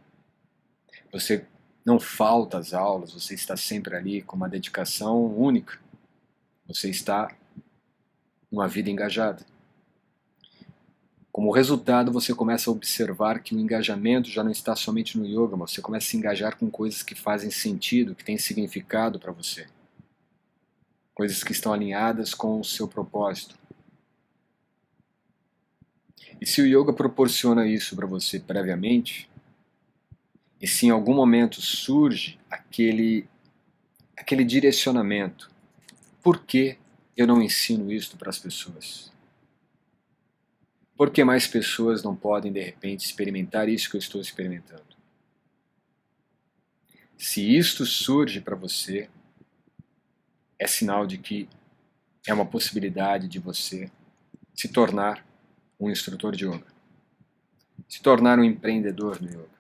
Speaker 1: Você não falta às aulas, você está sempre ali com uma dedicação única. Você está numa vida engajada. Como resultado, você começa a observar que o engajamento já não está somente no yoga, mas você começa a se engajar com coisas que fazem sentido, que têm significado para você. Coisas que estão alinhadas com o seu propósito. E se o yoga proporciona isso para você previamente, e se em algum momento surge aquele direcionamento, por que eu não ensino isso para as pessoas? Por que mais pessoas não podem, de repente, experimentar isso que eu estou experimentando? Se isto surge para você, é sinal de que é uma possibilidade de você se tornar um instrutor de yoga, se tornar um empreendedor no yoga,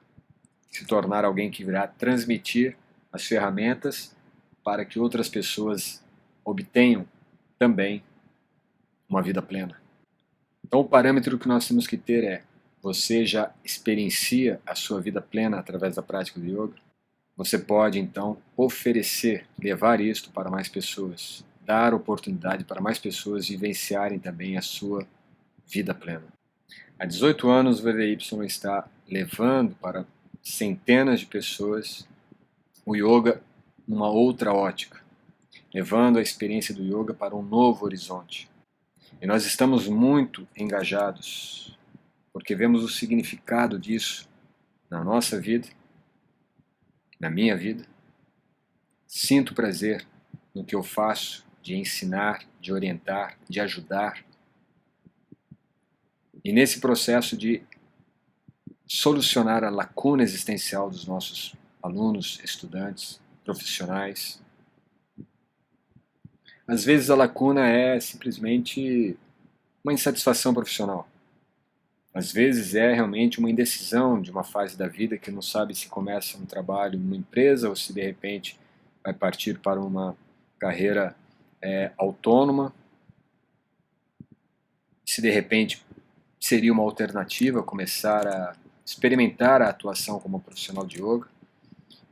Speaker 1: se tornar alguém que virá transmitir as ferramentas para que outras pessoas obtenham também uma vida plena. Então o parâmetro que nós temos que ter é: você já experiencia a sua vida plena através da prática do yoga? Você pode então oferecer, levar isto para mais pessoas, dar oportunidade para mais pessoas vivenciarem também a sua vida plena. Há 18 anos o VVY está levando para centenas de pessoas o yoga numa outra ótica, levando a experiência do yoga para um novo horizonte. E nós estamos muito engajados, porque vemos o significado disso na nossa vida, na minha vida. Sinto prazer no que eu faço, de ensinar, de orientar, de ajudar. E nesse processo de solucionar a lacuna existencial dos nossos alunos, estudantes, profissionais. Às vezes a lacuna é simplesmente uma insatisfação profissional. Às vezes é realmente uma indecisão de uma fase da vida que não sabe se começa um trabalho numa empresa ou se de repente vai partir para uma carreira autônoma. Se de repente seria uma alternativa começar a experimentar a atuação como profissional de yoga.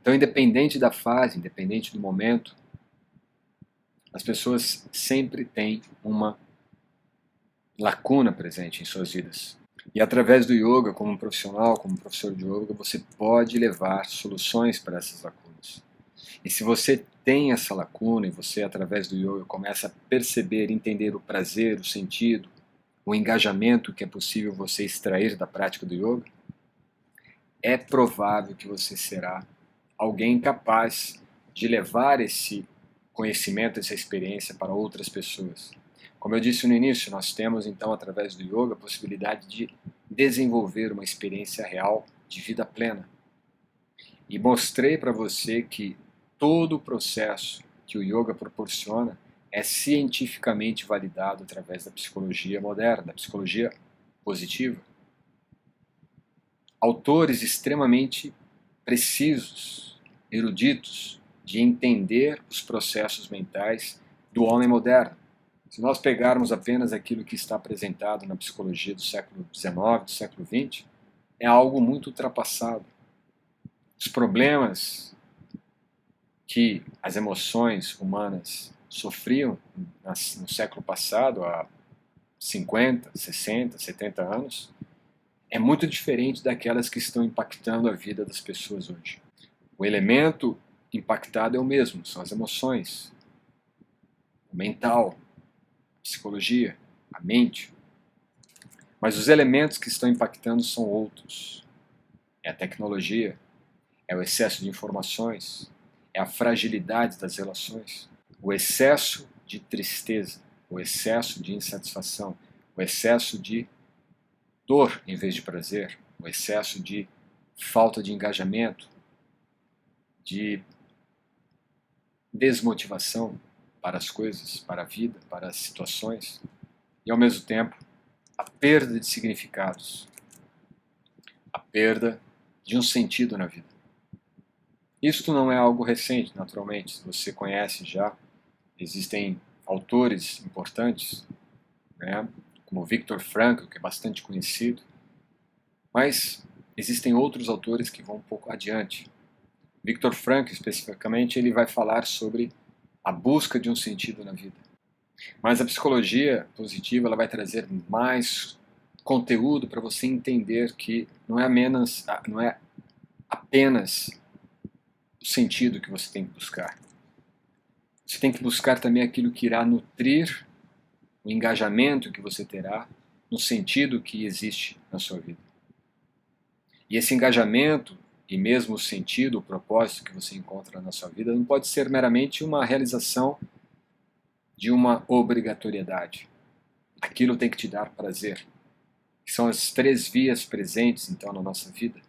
Speaker 1: Então, independente da fase, independente do momento, as pessoas sempre têm uma lacuna presente em suas vidas. E através do yoga, como profissional, como professor de yoga, você pode levar soluções para essas lacunas. E se você tem essa lacuna e você, através do yoga, começa a perceber, entender o prazer, o sentido, o engajamento que é possível você extrair da prática do yoga, é provável que você será alguém capaz de levar esse conhecimento, essa experiência para outras pessoas. Como eu disse no início, nós temos então, através do yoga, a possibilidade de desenvolver uma experiência real de vida plena. E mostrei para você que todo o processo que o yoga proporciona é cientificamente validado através da psicologia moderna, da psicologia positiva. Autores extremamente precisos, eruditos, de entender os processos mentais do homem moderno. Se nós pegarmos apenas aquilo que está apresentado na psicologia do século XIX, do século XX, é algo muito ultrapassado. Os problemas que as emoções humanas sofriam no século passado, há 50, 60, 70 anos, é muito diferente daquelas que estão impactando a vida das pessoas hoje. O elemento impactado é o mesmo, são as emoções, o mental, a psicologia, a mente. Mas os elementos que estão impactando são outros. É a tecnologia, é o excesso de informações, é a fragilidade das relações, o excesso de tristeza, o excesso de insatisfação, o excesso de dor em vez de prazer, o excesso de falta de engajamento, de desmotivação para as coisas, para a vida, para as situações, e ao mesmo tempo a perda de significados, a perda de um sentido na vida. Isto não é algo recente, naturalmente, você conhece já Existem autores importantes, né, como Viktor Frankl, que é bastante conhecido, mas existem outros autores que vão um pouco adiante. Viktor Frankl, especificamente, ele vai falar sobre a busca de um sentido na vida. Mas a psicologia positiva ela vai trazer mais conteúdo para você entender que não é apenas o sentido que você tem que buscar. Você tem que buscar também aquilo que irá nutrir o engajamento que você terá no sentido que existe na sua vida. E esse engajamento e mesmo o sentido, o propósito que você encontra na sua vida não pode ser meramente uma realização de uma obrigatoriedade. Aquilo tem que te dar prazer. Que são as 3 vias presentes, então, na nossa vida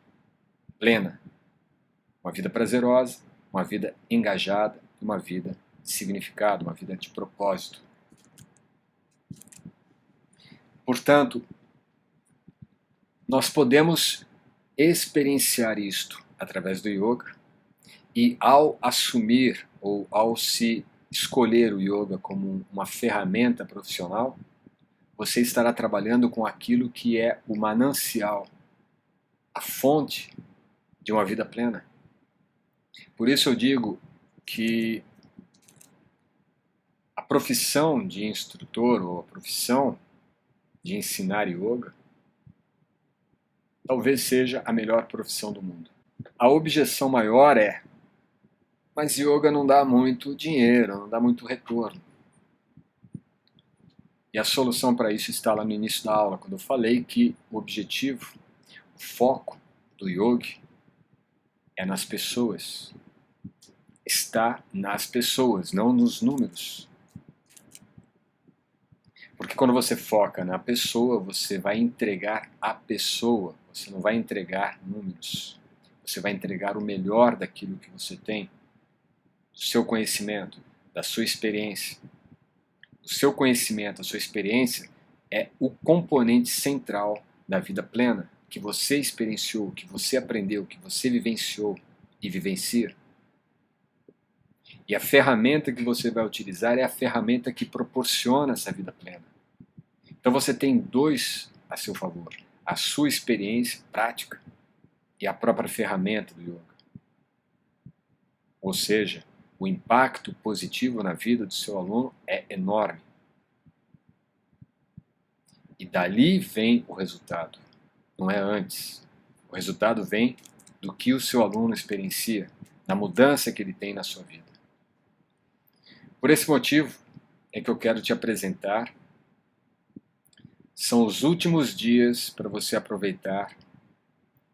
Speaker 1: plena. Uma vida prazerosa, uma vida engajada, uma vida de significado, uma vida de propósito. Portanto, nós podemos experienciar isto através do yoga e ao assumir ou ao se escolher o yoga como uma ferramenta profissional, você estará trabalhando com aquilo que é o manancial, a fonte de uma vida plena. Por isso eu digo que a profissão de instrutor ou a profissão de ensinar yoga talvez seja a melhor profissão do mundo. A objeção maior é: mas yoga não dá muito dinheiro, não dá muito retorno. E a solução para isso está lá no início da aula, quando eu falei que o objetivo, o foco do yoga é nas pessoas. Está nas pessoas, não nos números. Porque quando você foca na pessoa, você vai entregar a pessoa, você não vai entregar números. Você vai entregar o melhor daquilo que você tem, do seu conhecimento, da sua experiência. O seu conhecimento, a sua experiência é o componente central da vida plena que você experienciou, que você aprendeu, que você vivenciou e vivencia. E a ferramenta que você vai utilizar é a ferramenta que proporciona essa vida plena. Então você tem 2 a seu favor: a sua experiência prática e a própria ferramenta do yoga. Ou seja, o impacto positivo na vida do seu aluno é enorme. E dali vem o resultado, não é antes. O resultado vem do que o seu aluno experiencia, da mudança que ele tem na sua vida. Por esse motivo é que eu quero te apresentar. São os últimos dias para você aproveitar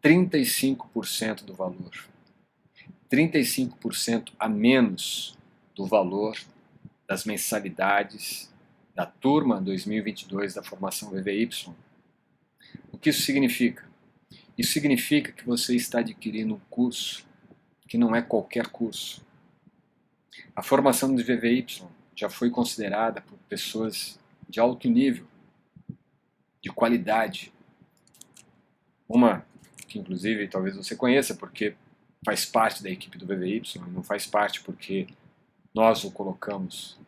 Speaker 1: 35% do valor. 35% a menos do valor das mensalidades da turma 2022 da formação VVY. O que isso significa? Isso significa que você está adquirindo um curso que não é qualquer curso. A formação de VVY já foi considerada por pessoas de alto nível, de qualidade. Uma que inclusive talvez você conheça porque faz parte da equipe do VVY, não faz parte porque nós o colocamos,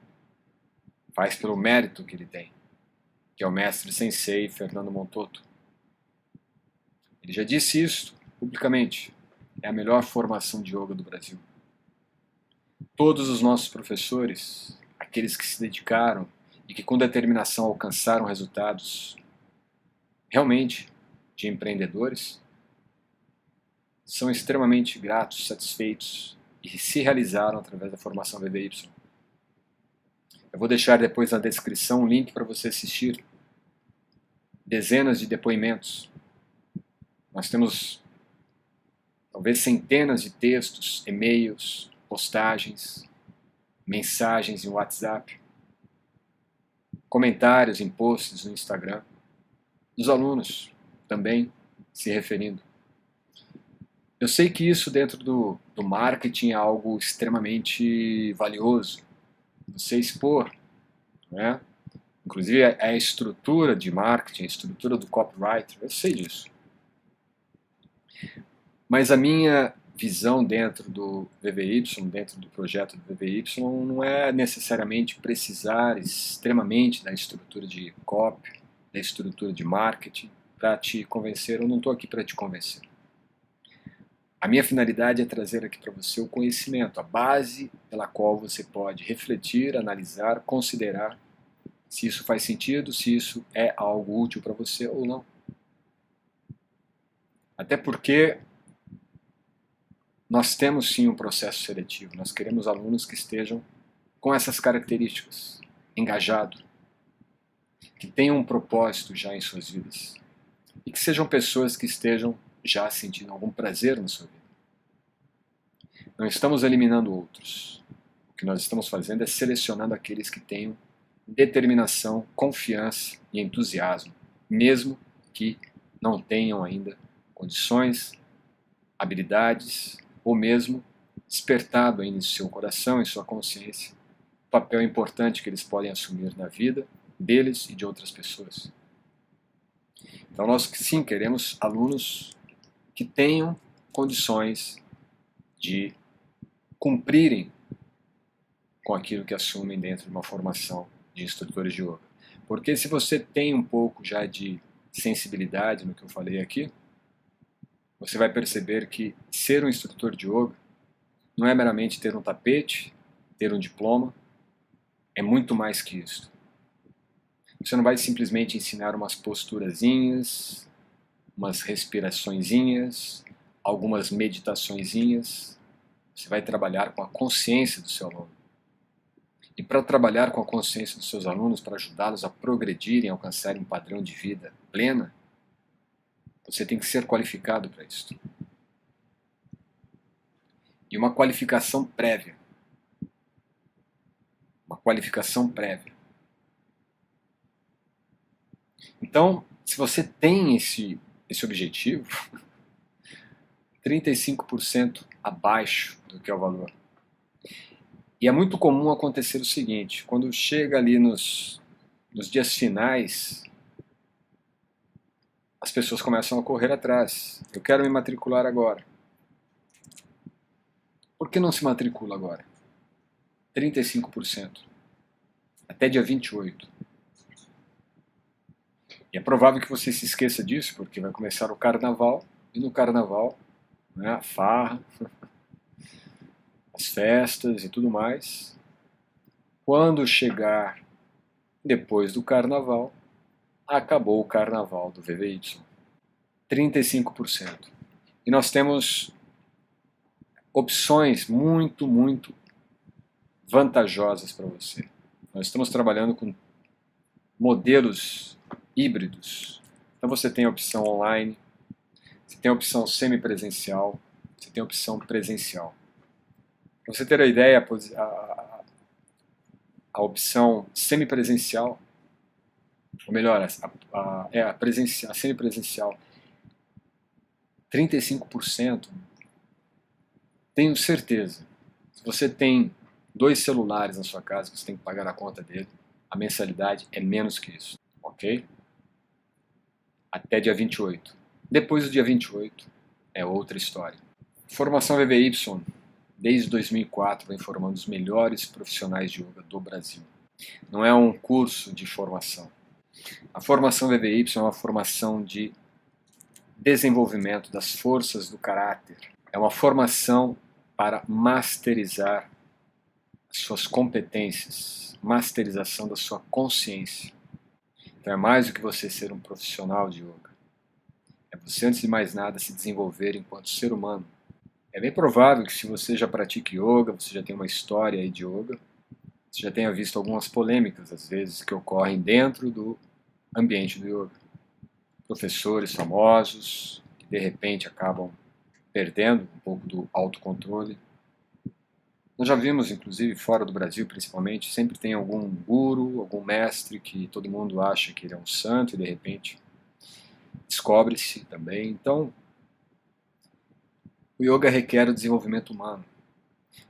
Speaker 1: faz pelo mérito que ele tem, que é o mestre sensei Fernando Montoto. Ele já disse isso publicamente: é a melhor formação de yoga do Brasil. Todos os nossos professores, aqueles que se dedicaram e que com determinação alcançaram resultados realmente de empreendedores, são extremamente gratos, satisfeitos e se realizaram através da formação VVY. Eu vou deixar depois na descrição um link para você assistir dezenas de depoimentos. Nós temos talvez centenas de textos, e-mails, postagens, mensagens em WhatsApp, comentários em posts no Instagram, dos alunos também se referindo. Eu sei que isso dentro do marketing é algo extremamente valioso, você expor, né? Inclusive a estrutura de marketing, a estrutura do copywriter, eu sei disso. Mas a minha visão dentro do VVY, dentro do projeto do VVY, não é necessariamente precisar extremamente da estrutura de copy, da estrutura de marketing para te convencer. Eu não estou aqui para te convencer. A minha finalidade é trazer aqui para você o conhecimento, a base pela qual você pode refletir, analisar, considerar se isso faz sentido, se isso é algo útil para você ou não. Até porque nós temos sim um processo seletivo, nós queremos alunos que estejam com essas características, engajado, que tenham um propósito já em suas vidas e que sejam pessoas que estejam já sentindo algum prazer na sua vida. Não estamos eliminando outros. O que nós estamos fazendo é selecionando aqueles que tenham determinação, confiança e entusiasmo, mesmo que não tenham ainda condições, habilidades ou mesmo despertado ainda em seu coração, em sua consciência, o papel importante que eles podem assumir na vida deles e de outras pessoas. Então nós sim queremos alunos que tenham condições de cumprirem com aquilo que assumem dentro de uma formação de instrutores de yoga. Porque se você tem um pouco já de sensibilidade no que eu falei aqui, você vai perceber que ser um instrutor de yoga não é meramente ter um tapete, ter um diploma, é muito mais que isso. Você não vai simplesmente ensinar umas posturazinhas, umas respiraçõezinhas, algumas meditaçõezinhas. Você vai trabalhar com a consciência do seu aluno. E para trabalhar com a consciência dos seus alunos, para ajudá-los a progredirem, a alcançarem um padrão de vida plena, você tem que ser qualificado para isso. E uma qualificação prévia. Uma qualificação prévia. Então, se você tem esse objetivo, 35% abaixo do que é o valor. E é muito comum acontecer o seguinte, quando chega ali nos dias finais, as pessoas começam a correr atrás. Eu quero me matricular agora. Por que não se matricula agora? 35%. Até dia 28. E é provável que você se esqueça disso, porque vai começar o carnaval, e no carnaval, né, a farra, as festas e tudo mais. Quando chegar depois do carnaval, acabou o carnaval do VVY. 35%. E nós temos opções muito, muito vantajosas para você. Nós estamos trabalhando com modelos híbridos. Então você tem a opção online, você tem a opção semipresencial, você tem a opção presencial. Para você ter a ideia, a opção semipresencial, ou melhor, a semipresencial, 35%, tenho certeza, se você tem 2 celulares na sua casa, você tem que pagar a conta dele, a mensalidade é menos que isso, ok? Até dia 28. Depois do dia 28 é outra história. Formação VVY, desde 2004, vem formando os melhores profissionais de yoga do Brasil. Não é um curso de formação. A formação VVY é uma formação de desenvolvimento das forças do caráter. É uma formação para masterizar as suas competências, masterização da sua consciência. Então é mais do que você ser um profissional de yoga. É você, antes de mais nada, se desenvolver enquanto ser humano. É bem provável que se você já pratica yoga, você já tem uma história aí de yoga, você já tenha visto algumas polêmicas, às vezes, que ocorrem dentro do ambiente do yoga. Professores famosos que de repente acabam perdendo um pouco do autocontrole. Nós já vimos, inclusive, fora do Brasil principalmente, sempre tem algum guru, algum mestre que todo mundo acha que ele é um santo e de repente descobre-se também. Então, o yoga requer o desenvolvimento humano.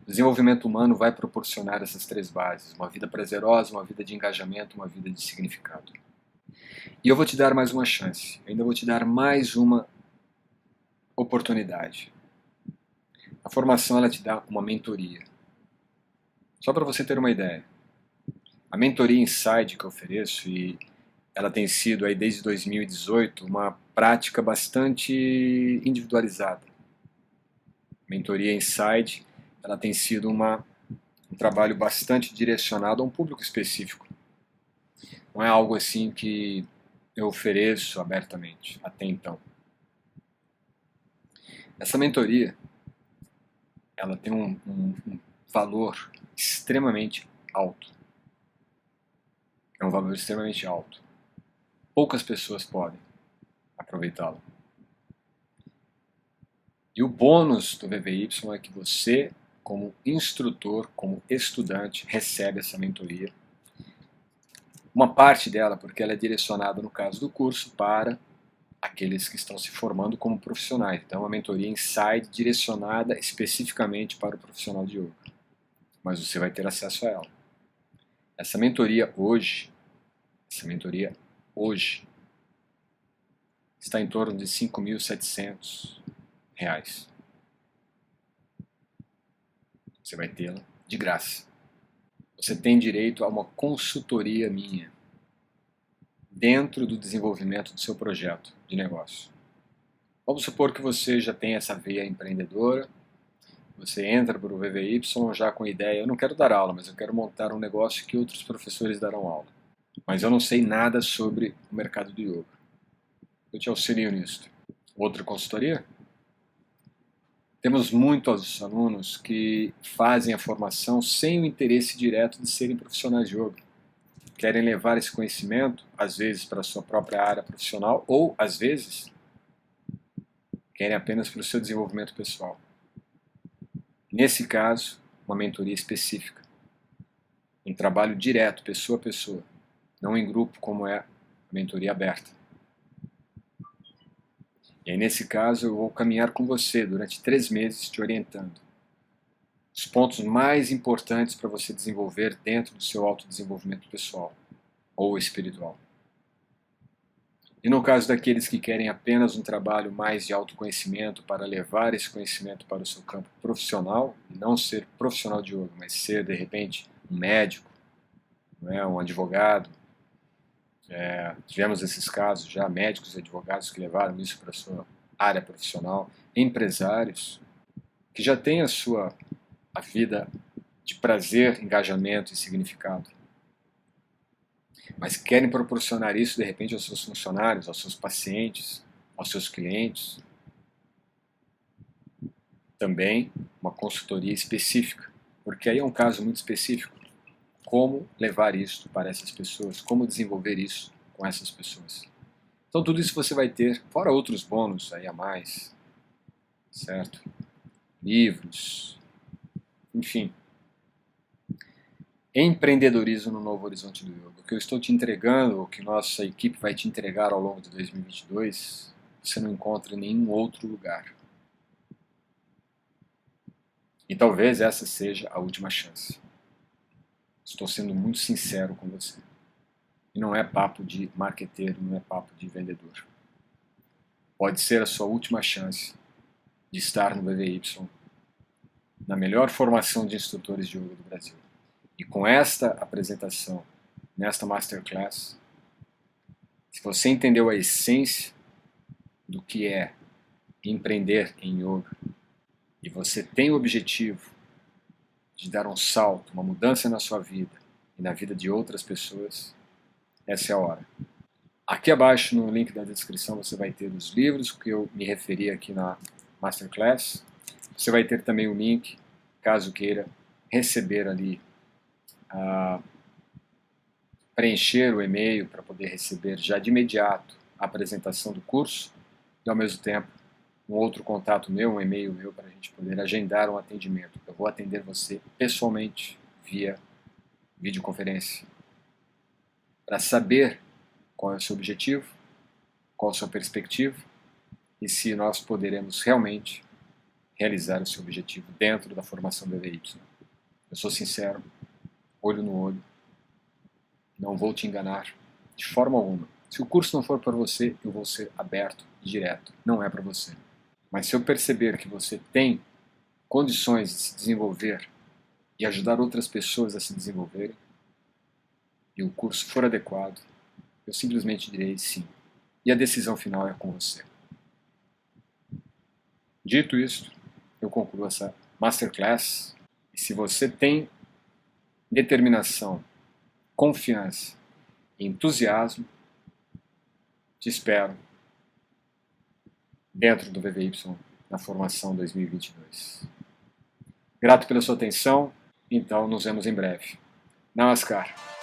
Speaker 1: O desenvolvimento humano vai proporcionar essas 3 bases: uma vida prazerosa, uma vida de engajamento, uma vida de significado. E eu vou te dar mais uma chance, ainda vou te dar mais uma oportunidade. A formação ela te dá uma mentoria. Só para você ter uma ideia. A mentoria Inside que eu ofereço, e ela tem sido aí desde 2018 uma prática bastante individualizada. A mentoria Inside ela tem sido um trabalho bastante direcionado a um público específico. Não é algo assim que eu ofereço abertamente até então. Essa mentoria ela tem um valor extremamente alto. É um valor extremamente alto. Poucas pessoas podem aproveitá-lo. E o bônus do VVY é que você, como instrutor, como estudante, recebe essa mentoria. Uma parte dela, porque ela é direcionada, no caso do curso, para aqueles que estão se formando como profissionais. Então, uma mentoria Inside direcionada especificamente para o profissional de yoga. Mas você vai ter acesso a ela. Essa mentoria hoje está em torno de R$ 5.700. Você vai tê-la de graça. Você tem direito a uma consultoria minha dentro do desenvolvimento do seu projeto de negócio. Vamos supor que você já tem essa veia empreendedora, você entra para o VVY já com a ideia, eu não quero dar aula, mas eu quero montar um negócio que outros professores darão aula. Mas eu não sei nada sobre o mercado do yoga. Eu te auxilio nisso. Outra consultoria? Temos muitos alunos que fazem a formação sem o interesse direto de serem profissionais de yoga. Querem levar esse conhecimento, às vezes, para a sua própria área profissional, ou, às vezes, querem apenas para o seu desenvolvimento pessoal. Nesse caso, uma mentoria específica. Um trabalho direto, pessoa a pessoa. Não em grupo, como é a mentoria aberta. E aí, nesse caso, eu vou caminhar com você durante 3 meses te orientando. Os pontos mais importantes para você desenvolver dentro do seu autodesenvolvimento pessoal ou espiritual. E no caso daqueles que querem apenas um trabalho mais de autoconhecimento para levar esse conhecimento para o seu campo profissional, e não ser profissional de yoga, mas ser, de repente, um médico, um advogado. Tivemos esses casos já, médicos e advogados que levaram isso para a sua área profissional, empresários que já têm a vida de prazer, engajamento e significado, mas querem proporcionar isso de repente aos seus funcionários, aos seus pacientes, aos seus clientes. Também uma consultoria específica, porque aí é um caso muito específico. Como levar isso para essas pessoas, como desenvolver isso com essas pessoas. Então tudo isso você vai ter, fora outros bônus aí a mais, certo? Livros, enfim. Empreendedorismo no novo horizonte do yoga. O que eu estou te entregando, o que nossa equipe vai te entregar ao longo de 2022, você não encontra em nenhum outro lugar. E talvez essa seja a última chance. Estou sendo muito sincero com você. E não é papo de marqueteiro, não é papo de vendedor. Pode ser a sua última chance de estar no VVY, na melhor formação de instrutores de yoga do Brasil. E com esta apresentação, nesta Masterclass, se você entendeu a essência do que é empreender em yoga, e você tem o objetivo de dar um salto, uma mudança na sua vida e na vida de outras pessoas, essa é a hora. Aqui abaixo no link da descrição você vai ter os livros que eu me referi aqui na Masterclass. Você vai ter também o link, caso queira receber ali, preencher o e-mail para poder receber já de imediato a apresentação do curso e ao mesmo tempo um outro contato meu, um e-mail meu para a gente poder agendar um atendimento. Eu vou atender você pessoalmente via videoconferência para saber qual é o seu objetivo, qual a sua perspectiva e se nós poderemos realmente realizar o seu objetivo dentro da formação do VVY. Eu sou sincero, olho no olho, não vou te enganar de forma alguma. Se o curso não for para você, eu vou ser aberto e direto, não é para você. Mas se eu perceber que você tem condições de se desenvolver e ajudar outras pessoas a se desenvolverem, e o curso for adequado, eu simplesmente direi sim. E a decisão final é com você. Dito isso, eu concluo essa Masterclass. E se você tem determinação, confiança e entusiasmo, te espero dentro do VVY na formação 2022. Grato pela sua atenção, então nos vemos em breve. Namaskar.